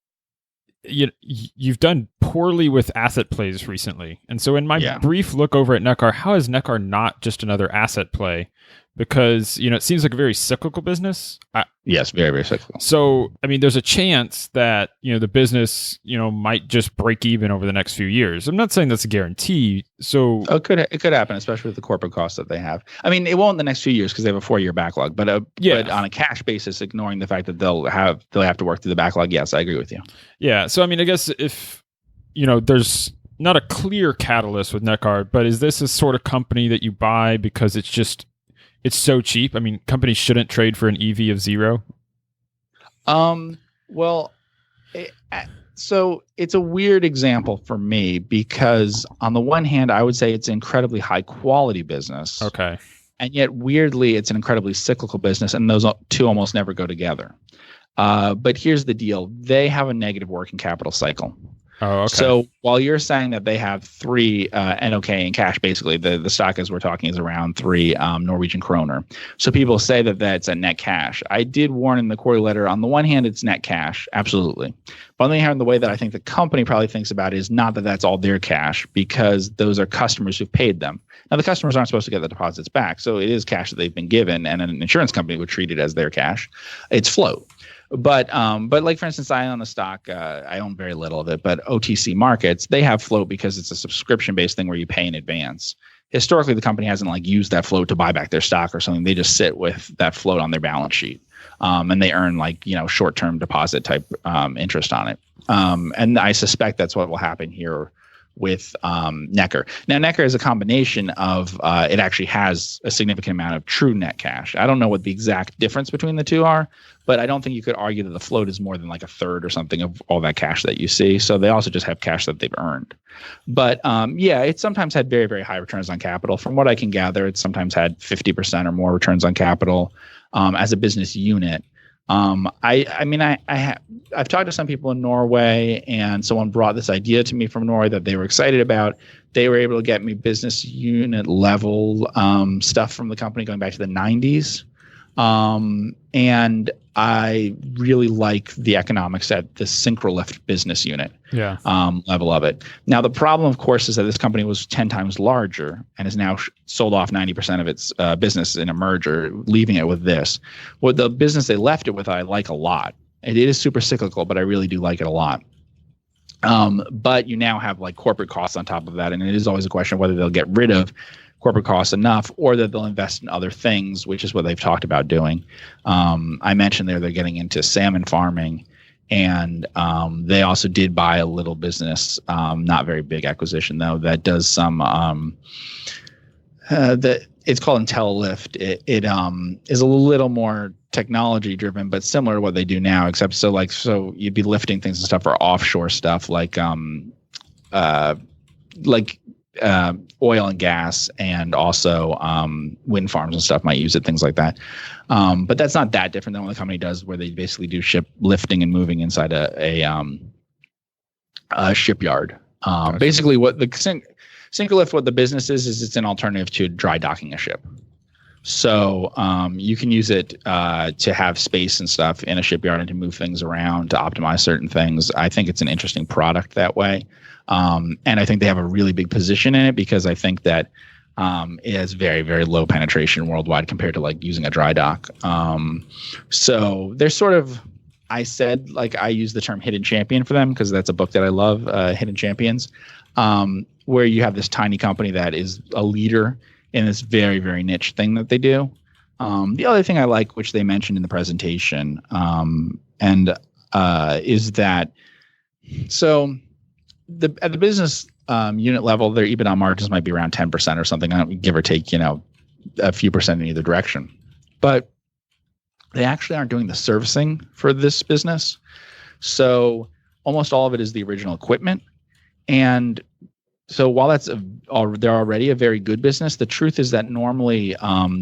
you've done poorly with asset plays recently. And so in my brief look over at Nekkar, how is Nekkar not just another asset play? Because, it seems like a very cyclical business. Yes, very, very cyclical. So, there's a chance that, the business, might just break even over the next few years. I'm not saying that's a guarantee. So it could happen, especially with the corporate costs that they have. It won't in the next few years because they have a 4-year backlog. But on a cash basis, ignoring the fact that they'll have to work through the backlog. Yes, I agree with you. Yeah. So, I guess if, there's not a clear catalyst with Nekkar, but is this a sort of company that you buy because it's so cheap? Companies shouldn't trade for an EV of 0. So it's a weird example for me because on the one hand, I would say it's an incredibly high quality business. Okay. And yet weirdly, it's an incredibly cyclical business, and those two almost never go together. But here's the deal. They have a negative working capital cycle. Oh, okay. So while you're saying that they have 3 NOK in cash, basically the stock as we're talking is around 3 Norwegian kroner. So people say that that's a net cash. I did warn in the quarterly letter, on the one hand, it's net cash, absolutely. But on the other hand, the way that I think the company probably thinks about it is not that that's all their cash, because those are customers who've paid them. Now, the customers aren't supposed to get the deposits back, so it is cash that they've been given, and an insurance company would treat it as their cash. It's float. But like, for instance, I own the stock. I own very little of it, but OTC Markets, they have float because it's a subscription-based thing where you pay in advance. Historically, the company hasn't used that float to buy back their stock or something. They just sit with that float on their balance sheet, and they earn short-term deposit type interest on it. And I suspect that's what will happen here with Nekkar. Now, Nekkar is a combination of it actually has a significant amount of true net cash. I don't know what the exact difference between the two are, but I don't think you could argue that the float is more than a third or something of all that cash that you see. So they also just have cash that they've earned. But it's sometimes had very, very high returns on capital. From what I can gather, it's sometimes had 50% or more returns on capital as a business unit. I've talked to some people in Norway, and someone brought this idea to me from Norway that they were excited about. They were able to get me business unit level stuff from the company going back to the 90s. And I really like the economics at the Syncrolift business unit level of it. Now, the problem, of course, is that this company was 10 times larger and has now sold off 90% of its business in a merger, leaving it with this. Well, the business they left it with, I like a lot. It is super cyclical, but I really do like it a lot. But you now have corporate costs on top of that, and it is always a question of whether they'll get rid of corporate costs enough, or that they'll invest in other things, which is what they've talked about doing. I mentioned they're getting into salmon farming, and they also did buy a little business, not very big acquisition though, that does some it's called IntelliLift. It is a little more technology driven, but similar to what they do now, except so you'd be lifting things and stuff for offshore stuff like oil and gas, and also wind farms and stuff might use it, things like that. But that's not that different than what the company does, where they basically do ship lifting and moving inside a shipyard. Gotcha. Basically, what the Syncrolift, what the business is it's an alternative to dry docking a ship. So you can use it to have space and stuff in a shipyard and to move things around, to optimize certain things. I think it's an interesting product that way. And I think they have a really big position in it, because I think that it has very, very low penetration worldwide compared to using a dry dock. So they're sort of, I said, I use the term hidden champion for them because that's a book that I love, Hidden Champions. where you have this tiny company that is a leader in this very, very niche thing that they do. The other thing I like, which they mentioned in the presentation, is that so at the business unit level, their EBITDA margins might be around 10% or something, give or take, a few percent in either direction. But they actually aren't doing the servicing for this business. So almost all of it is the original equipment. And so while they're already a very good business, the truth is that normally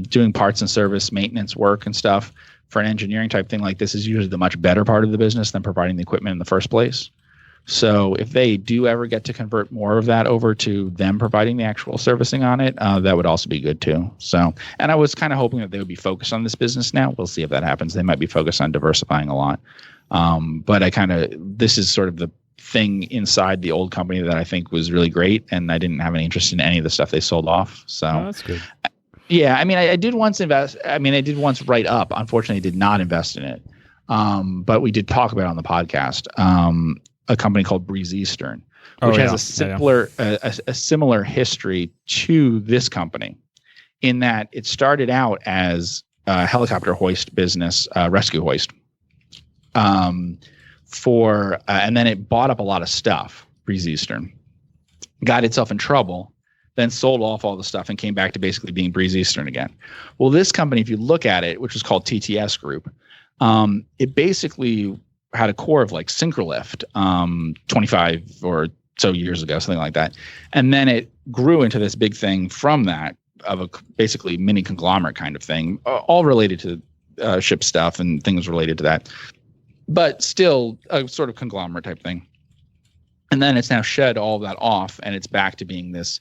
doing parts and service, maintenance work and stuff for an engineering type thing like this is usually the much better part of the business than providing the equipment in the first place. So if they do ever get to convert more of that over to them providing the actual servicing on it, that would also be good too. So, and I was kind of hoping that they would be focused on this business now. We'll see if that happens. They might be focused on diversifying a lot. But this is sort of the thing inside the old company that I think was really great, and I didn't have any interest in any of the stuff they sold off. So that's good. Yeah, I mean, I did once invest. I mean, I did once write up. Unfortunately, I did not invest in it. But we did talk about it on the podcast. A company called Breeze Eastern, which has a similar history to this company, in that it started out as a helicopter hoist business, rescue hoist. And then it bought up a lot of stuff, Breeze Eastern, got itself in trouble, then sold off all the stuff and came back to basically being Breeze Eastern again. Well, this company, if you look at it, which was called TTS Group, it basically had a core of like Syncrolift 25 or so years ago, something like that. And then it grew into this big thing from that, of a basically mini conglomerate kind of thing, all related to ship stuff and things related to that, but still a sort of conglomerate type thing. And then it's now shed all of that off, and it's back to being this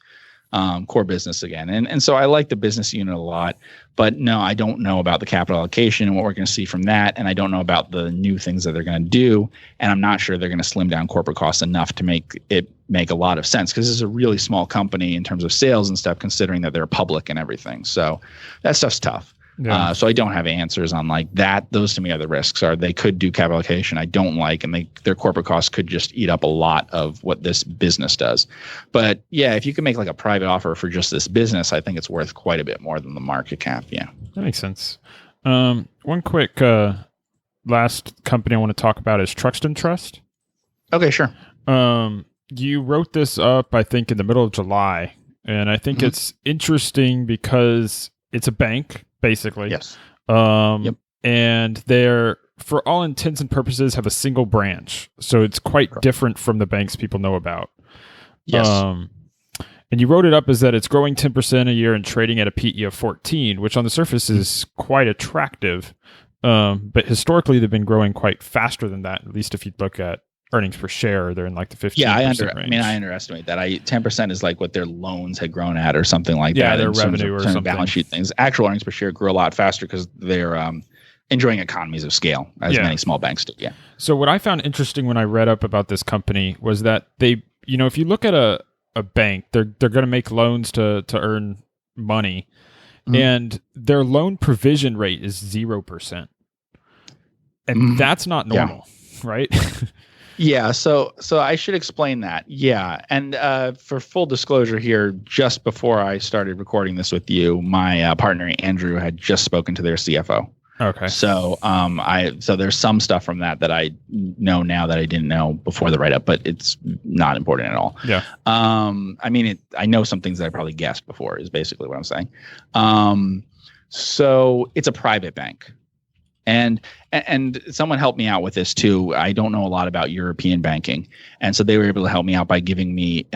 core business again. And so I like the business unit a lot, but no, I don't know about the capital allocation and what we're going to see from that. And I don't know about the new things that they're going to do. And I'm not sure they're going to slim down corporate costs enough to make it make a lot of sense, because this is a really small company in terms of sales and stuff, considering that they're public and everything. So that stuff's tough. Yeah. So I don't have answers on like that. Those to me are the risks. They could do capital allocation I don't like, and their corporate costs could just eat up a lot of what this business does. But yeah, if you can make like a private offer for just this business, I think it's worth quite a bit more than the market cap. Yeah, that makes sense. One quick last company I want to talk about is Truxton Trust. Okay, sure. You wrote this up, I think, in the middle of July, and I think it's interesting because it's a bank. Basically. Yes. And they're, for all intents and purposes, have a single branch. So it's quite different from the banks people know about. Yes. And you wrote it up as that it's growing 10% a year and trading at a PE of 14, which on the surface is quite attractive. But historically, they've been growing quite faster than that, at least if you look at earnings per share, they're in like the 15% range. I underestimate that. 10% is like what their loans had grown at or something like that. Yeah, their revenue or something. Balance sheet things. Actual earnings per share grew a lot faster because they're enjoying economies of scale, as many small banks do. Yeah. So what I found interesting when I read up about this company was that they, if you look at a bank, they're going to make loans to earn money, and their loan provision rate is 0%. And that's not normal, right? Yeah, so I should explain that. Yeah, and for full disclosure here, just before I started recording this with you, my partner Andrew had just spoken to their CFO. Okay. So so there's some stuff from that I know now that I didn't know before the write-up, but it's not important at all. Yeah. I know some things that I probably guessed before is basically what I'm saying. So it's a private bank. And someone helped me out with this too. I don't know a lot about European banking, and so they were able to help me out by giving me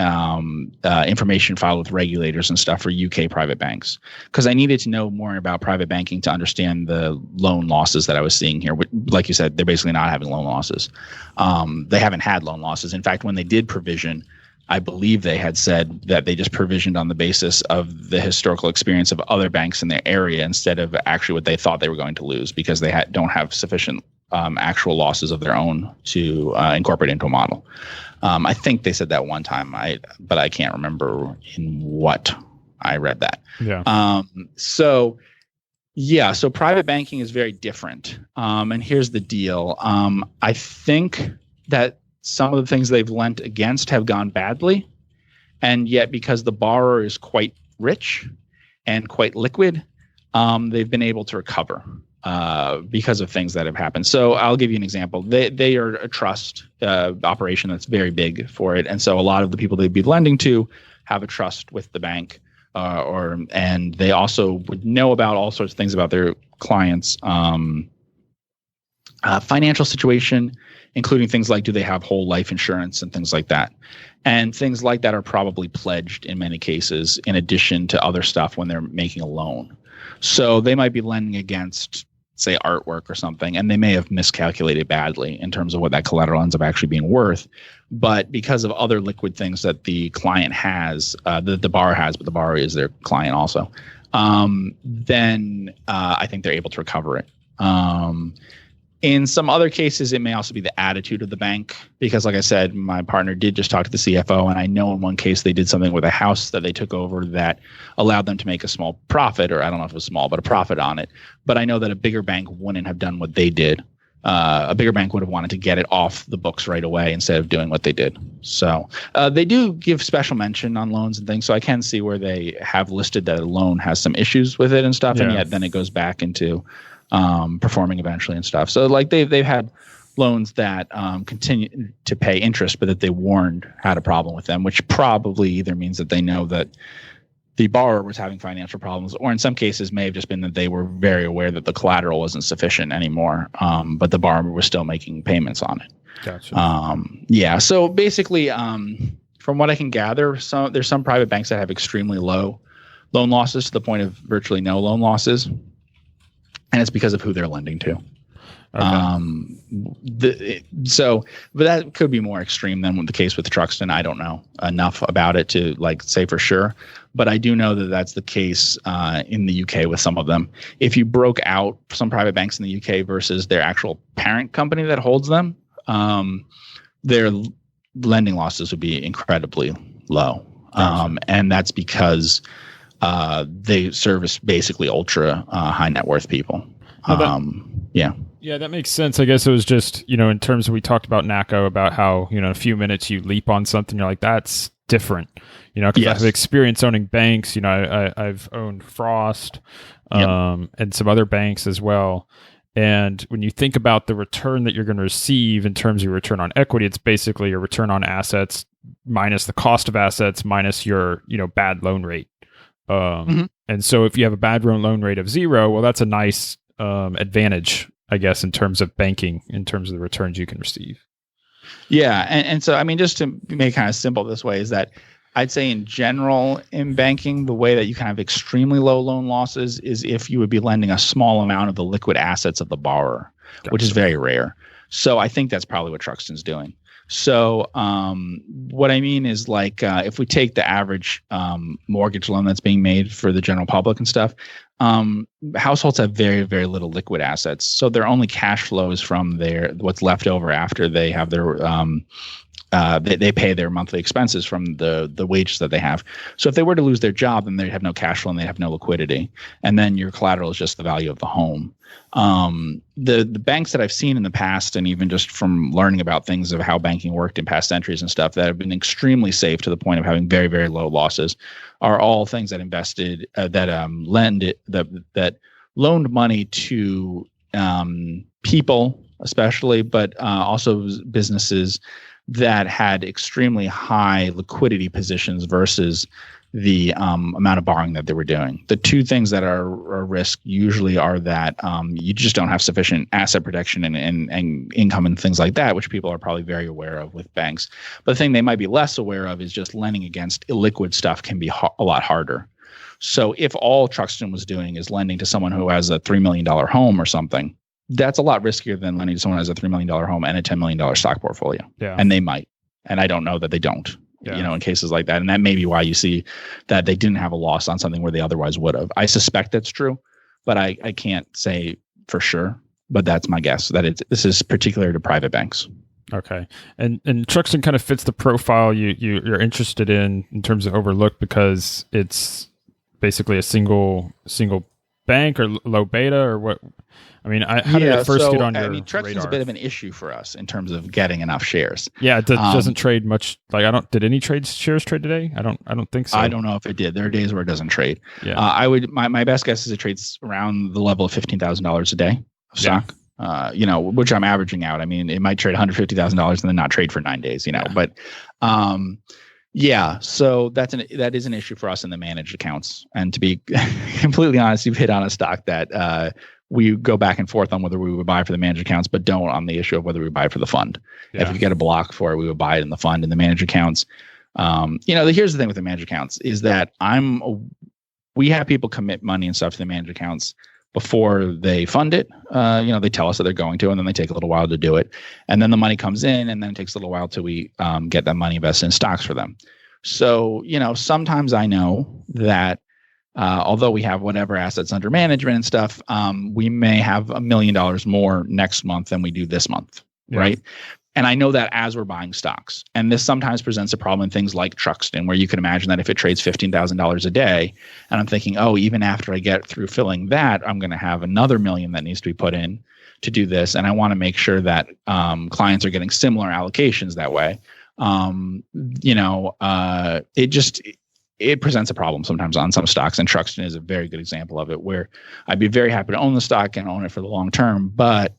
information filed with regulators and stuff for UK private banks, because I needed to know more about private banking to understand the loan losses that I was seeing here. Like you said, they're basically not having loan losses. They haven't had loan losses. In fact, when they did provision, I believe they had said that they just provisioned on the basis of the historical experience of other banks in their area instead of actually what they thought they were going to lose, because they don't have sufficient actual losses of their own to incorporate into a model. I think they said that one time, but I can't remember in what I read that. Yeah. So private banking is very different. And here's the deal. I think that some of the things they've lent against have gone badly, And yet, because the borrower is quite rich and quite liquid, they've been able to recover because of things that have happened. So I'll give you an example. They are a trust operation that's very big for it. And so a lot of the people they'd be lending to have a trust with the bank, and they also would know about all sorts of things about their clients' financial situation, including things like, do they have whole life insurance and things like that. And things like that are probably pledged in many cases in addition to other stuff when they're making a loan. So they might be lending against, say, artwork or something, and they may have miscalculated badly in terms of what that collateral ends up actually being worth. But because of other liquid things that the client has, that the borrower has, but the borrower is their client also, then I think they're able to recover it. In some other cases, it may also be the attitude of the bank, because like I said, my partner did just talk to the CFO, and I know in one case they did something with a house that they took over that allowed them to make a small profit, or I don't know if it was small, but a profit on it. But I know that a bigger bank wouldn't have done what they did. A bigger bank would have wanted to get it off the books right away instead of doing what they did. So they do give special mention on loans and things. So I can see where they have listed that a loan has some issues with it and stuff, and yet then it goes back into performing eventually and stuff. So like they've had loans that continue to pay interest, but that they warned had a problem with them, which probably either means that they know that the borrower was having financial problems, or in some cases may have just been that they were very aware that the collateral wasn't sufficient anymore, but the borrower was still making payments on it. Gotcha. Yeah. So basically, from what I can gather, there's some private banks that have extremely low loan losses to the point of virtually no loan losses. And it's because of who they're lending to. Okay. But that could be more extreme than the case with Truxton. I don't know enough about it to like say for sure, but I do know that that's the case in the UK with some of them. If you broke out some private banks in the UK versus their actual parent company that holds them, their lending losses would be incredibly low. Gotcha. And that's because they service basically ultra high net worth people. Yeah, that makes sense. I guess it was just, in terms of, we talked about NACCO, about how, in a few minutes you leap on something, you're like, that's different, because I have experience owning banks. I've owned Frost and some other banks as well. And when you think about the return that you're going to receive in terms of your return on equity, it's basically your return on assets minus the cost of assets minus your, bad loan rate. And so if you have a bad loan rate of 0, well, that's a nice advantage, I guess, in terms of banking, in terms of the returns you can receive. Yeah. And so, I mean, just to make it kind of simple this way is that I'd say in general in banking, the way that you can have extremely low loan losses is if you would be lending a small amount of the liquid assets of the borrower, which is very rare. So I think that's probably what Truxton's doing. So what I mean is like if we take the average mortgage loan that's being made for the general public and stuff, households have very, very little liquid assets. So their only cash flow is from what's left over after they have their they pay their monthly expenses from the wages that they have. So if they were to lose their job, then they have no cash flow and they have no liquidity. And then your collateral is just the value of the home. The banks that I've seen in the past, and even just from learning about things of how banking worked in past centuries and stuff, that have been extremely safe to the point of having very, very low losses, are all things that invested that loaned money to people, especially, but also businesses that had extremely high liquidity positions versus the amount of borrowing that they were doing. The two things that are a risk usually are that you just don't have sufficient asset protection and income and things like that, which people are probably very aware of with banks. But the thing they might be less aware of is just lending against illiquid stuff can be a lot harder. So if all Truxton was doing is lending to someone who has a $3 million home or something, that's a lot riskier than lending to someone who has a $3 million home and a $10 million stock portfolio. Yeah. And they might. And I don't know that they don't. In cases like that. And that may be why you see that they didn't have a loss on something where they otherwise would have. I suspect that's true, but I can't say for sure. But that's my guess, that this is particular to private banks. Okay. And Truxton kind of fits the profile you're interested in terms of Overlook, because it's basically a single bank or low beta or what? I mean, how did it first get on your Truxton's radar? a bit of an issue for us in terms of getting enough shares. Yeah, it doesn't trade much. Like, did any shares trade today? I don't think so. I don't know if it did. There are days where it doesn't trade. Yeah. My best guess is it trades around the level of $15,000 a day of stock. Which I'm averaging out. I mean, it might trade $150,000 and then not trade for 9 days, but, so that is an issue for us in the managed accounts. And to be completely honest, you've hit on a stock that, we go back and forth on whether we would buy for the managed accounts, but don't on the issue of whether we buy for the fund. Yeah. If we get a block for it, we would buy it in the fund. And the managed accounts, here's the thing with the managed accounts is that we have people commit money and stuff to the managed accounts before they fund it. They tell us that they're going to, and then they take a little while to do it. And then the money comes in, and then it takes a little while till we get that money invested in stocks for them. So, sometimes I know that although we have whatever assets under management and stuff, we may have $1 million more next month than we do this month, right? And I know that as we're buying stocks. And this sometimes presents a problem in things like Truxton, where you can imagine that if it trades $15,000 a day, and I'm thinking, even after I get through filling that, I'm going to have another $1 million that needs to be put in to do this. And I want to make sure that clients are getting similar allocations that way. It presents a problem sometimes on some stocks, and Truxton is a very good example of it, where I'd be very happy to own the stock and own it for the long term, but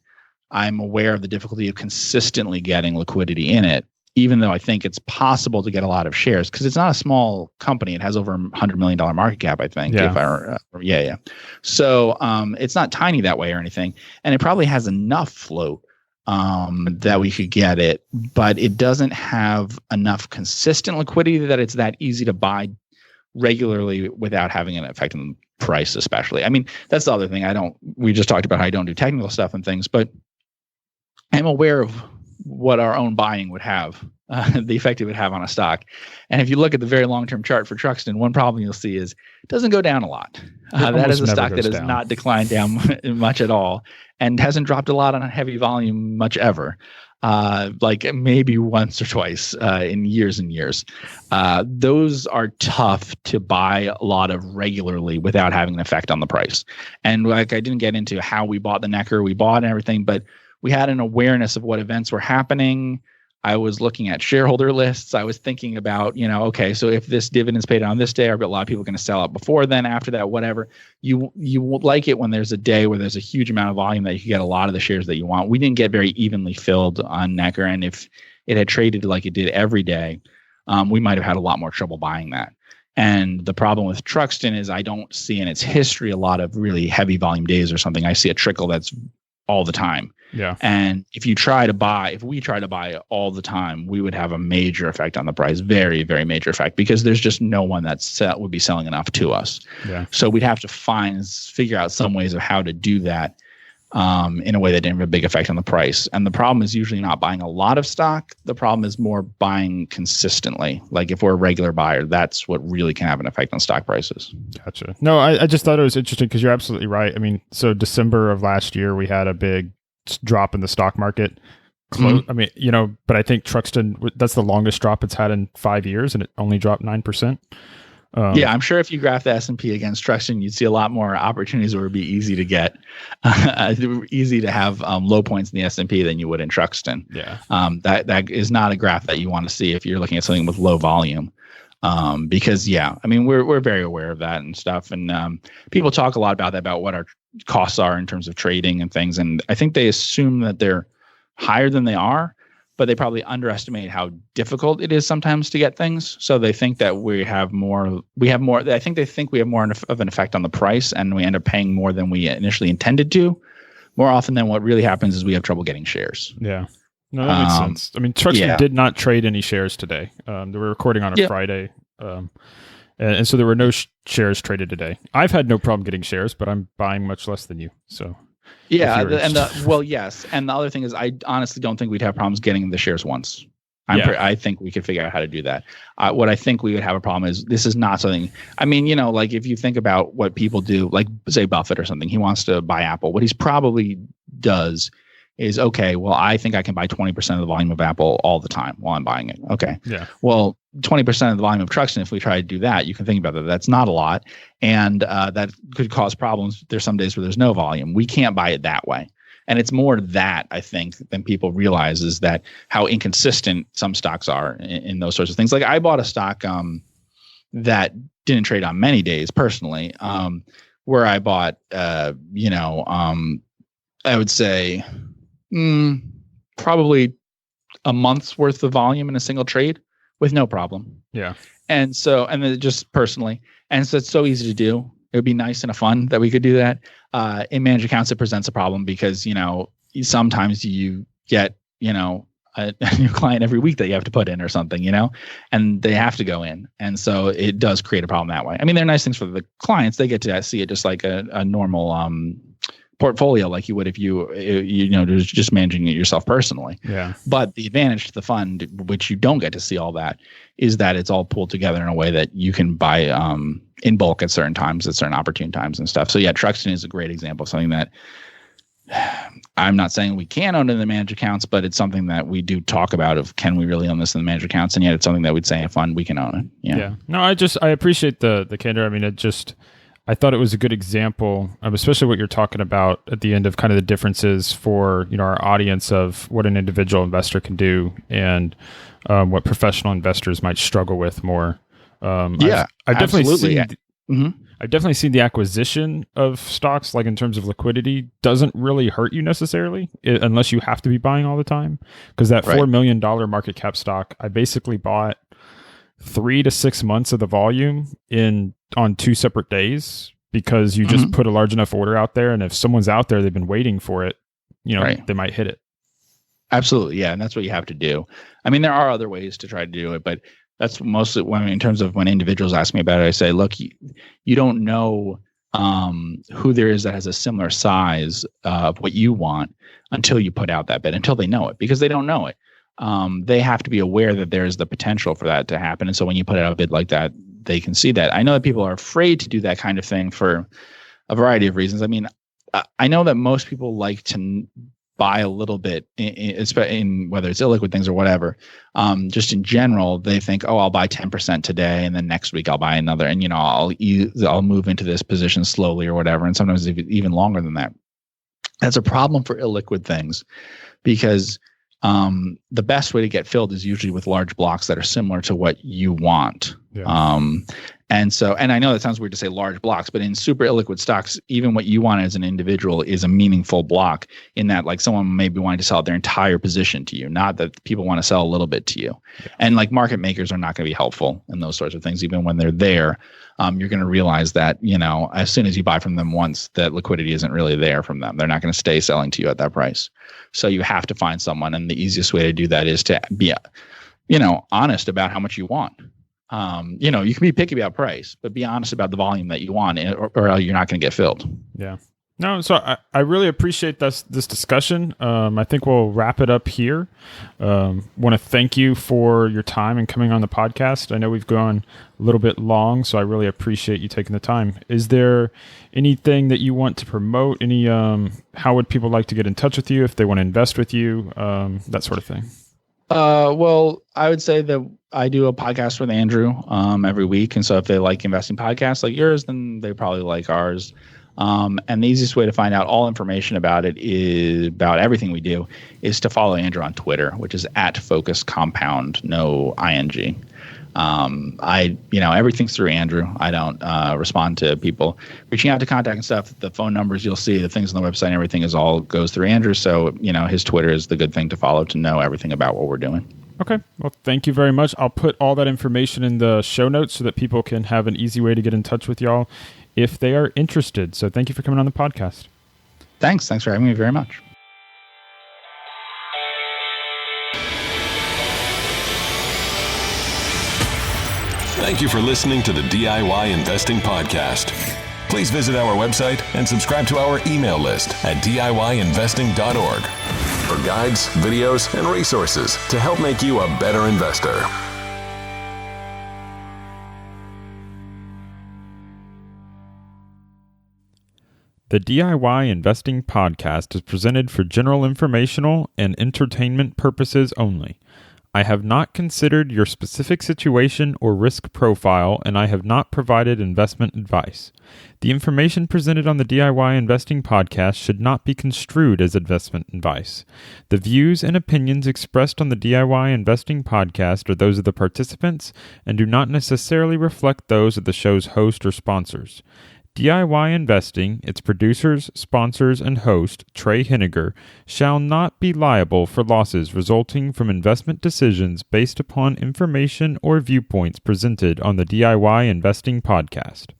I'm aware of the difficulty of consistently getting liquidity in it, even though I think it's possible to get a lot of shares, because it's not a small company. It has over $100 million market cap, I think. Yeah. So it's not tiny that way or anything, and it probably has enough float that we could get it, but it doesn't have enough consistent liquidity that it's that easy to buy regularly without having an effect on the price, especially. I mean, that's the other thing. We just talked about how I don't do technical stuff and things, but I'm aware of what our own buying would have, the effect it would have on a stock. And if you look at the very long-term chart for Truxton, one problem you'll see is it doesn't go down a lot. That is a stock that has not declined down much at all, and hasn't dropped a lot on a heavy volume much ever. Like maybe once or twice in years and years. Those are tough to buy a lot of regularly without having an effect on the price. And like, I didn't get into how we bought the Nekkar, we bought and everything, but we had an awareness of what events were happening. I was looking at shareholder lists. I was thinking about, okay, so if this dividend's paid on this day, are a lot of people going to sell out before then, after that, whatever. You would like it when there's a day where there's a huge amount of volume that you can get a lot of the shares that you want. We didn't get very evenly filled on Nekkar, and if it had traded like it did every day, we might have had a lot more trouble buying that. And the problem with Truxton is I don't see in its history a lot of really heavy volume days or something. I see a trickle that's all the time. Yeah. And if we try to buy all the time, we would have a major effect on the price, very, very major effect, because there's just no one that would be selling enough to us. Yeah. So we'd have to figure out some ways of how to do that in a way that didn't have a big effect on the price. And the problem is usually not buying a lot of stock. The problem is more buying consistently. Like if we're a regular buyer, that's what really can have an effect on stock prices. Gotcha. No, I just thought it was interesting because you're absolutely right. I mean, so December of last year, we had a big drop in the stock market. Mm-hmm. I mean, but I think Truxton, that's the longest drop it's had in 5 years, and it only dropped 9%. I'm sure if you graph the S&P against Truxton, you'd see a lot more opportunities where it would be easy to get, easy to have low points in the S&P than you would in Truxton. Yeah. That is not a graph that you want to see if you're looking at something with low volume. Because we're very aware of that and stuff. And people talk a lot about that, about what our costs are in terms of trading and things. And I think they assume that they're higher than they are, but they probably underestimate how difficult it is sometimes to get things. So they think that we have more, I think they think we have more of an effect on the price, and we end up paying more than we initially intended to. More often than what really happens is we have trouble getting shares. Yeah. No, that makes sense. I mean, Truxton did not trade any shares today. They were recording on a Friday. And so there were no shares traded today. I've had no problem getting shares, but I'm buying much less than you. So yes. And the other thing is, I honestly don't think we'd have problems getting the shares once. I think we could figure out how to do that. What I think we would have a problem is, this is not something, like if you think about what people do, like say Buffett or something, he wants to buy Apple. What he's probably does is, okay, well, I think I can buy 20% of the volume of Apple all the time while I'm buying it. Okay. Yeah. Well, 20% of the volume of Truxton, if we try to do that, you can think about that. That's not a lot. And that could cause problems. There's some days where there's no volume. We can't buy it that way. And it's more that, I think, than people realize, is that how inconsistent some stocks are in those sorts of things. Like I bought a stock that didn't trade on many days personally, where I bought, I would say probably a month's worth of volume in a single trade with no problem. Yeah. And then just personally. And so it's so easy to do. It would be nice and fun that we could do that. In managed accounts, it presents a problem because, sometimes you get, a new client every week that you have to put in or something, and they have to go in. And so it does create a problem that way. I mean, they're nice things for the clients. They get to see it just like a normal portfolio, like you would if you just managing it yourself personally. Yeah. But the advantage to the fund, which you don't get to see all that, is that it's all pulled together in a way that you can buy in bulk at certain times, at certain opportune times and stuff. So yeah, Truxton is a great example of something that I'm not saying we can own in the managed accounts, but it's something that we do talk about of, can we really own this in the managed accounts? And yet it's something that we'd say in a fund, we can own it. Yeah. No, I appreciate the candor. I mean, I thought it was a good example of especially what you're talking about at the end of kind of the differences for, our audience of what an individual investor can do and what professional investors might struggle with more. I've definitely seen, I've definitely seen the acquisition of stocks, like in terms of liquidity, doesn't really hurt you necessarily unless you have to be buying all the time. Because that $4 million market cap stock, I basically bought 3 to 6 months of the volume on 2 separate days, because you just put a large enough order out there, and if someone's out there, they've been waiting for it, they might hit it. Absolutely, yeah, and that's what you have to do. I mean, there are other ways to try to do it, but that's mostly in terms of when individuals ask me about it, I say, look, you don't know who there is that has a similar size of what you want until you put out that bid, until they know it, because they don't know it. They have to be aware that there's the potential for that to happen. And so when you put out a bid like that, they can see that. I know that people are afraid to do that kind of thing for a variety of reasons. I mean, I know that most people like to buy a little bit in whether it's illiquid things or whatever. Just in general, they think, I'll buy 10% today, and then next week I'll buy another, and I'll move into this position slowly or whatever, and sometimes even longer than that. That's a problem for illiquid things, because the best way to get filled is usually with large blocks that are similar to what you want. Yeah. And I know that sounds weird to say large blocks, but in super illiquid stocks, even what you want as an individual is a meaningful block, in that like someone may be wanting to sell their entire position to you, not that people want to sell a little bit to you. Yeah. And like market makers are not going to be helpful in those sorts of things. Even when they're there, you're going to realize that, as soon as you buy from them once, that liquidity isn't really there from them. They're not going to stay selling to you at that price. So you have to find someone. And the easiest way to do that is to be, honest about how much you want. You can be picky about price, but be honest about the volume that you want, or you're not going to get filled. Yeah. No, so I really appreciate this discussion. I think we'll wrap it up here. Want to thank you for your time and coming on the podcast. I know we've gone a little bit long, so I really appreciate you taking the time. Is there anything that you want to promote? How would people like to get in touch with you if they want to invest with you? That sort of thing. Well, I would say that I do a podcast with Andrew every week. And so if they like investing podcasts like yours, then they probably like ours. And the easiest way to find out all information about it is about everything we do is to follow Andrew on Twitter, which is @FocusCompound, no ING. Everything's through Andrew. I don't respond to people reaching out to contact and stuff. The phone numbers you'll see, the things on the website, everything goes through Andrew. So, his Twitter is the good thing to follow to know everything about what we're doing. Okay. Well, thank you very much. I'll put all that information in the show notes so that people can have an easy way to get in touch with y'all if they are interested. So thank you for coming on the podcast. Thanks for having me very much. Thank you for listening to the DIY Investing Podcast. Please visit our website and subscribe to our email list at DIYinvesting.org for guides, videos, and resources to help make you a better investor. The DIY Investing Podcast is presented for general informational and entertainment purposes only. I have not considered your specific situation or risk profile, and I have not provided investment advice. The information presented on the DIY Investing Podcast should not be construed as investment advice. The views and opinions expressed on the DIY Investing Podcast are those of the participants and do not necessarily reflect those of the show's host or sponsors. DIY Investing, its producers, sponsors, and host, Trey Henniger, shall not be liable for losses resulting from investment decisions based upon information or viewpoints presented on the DIY Investing Podcast.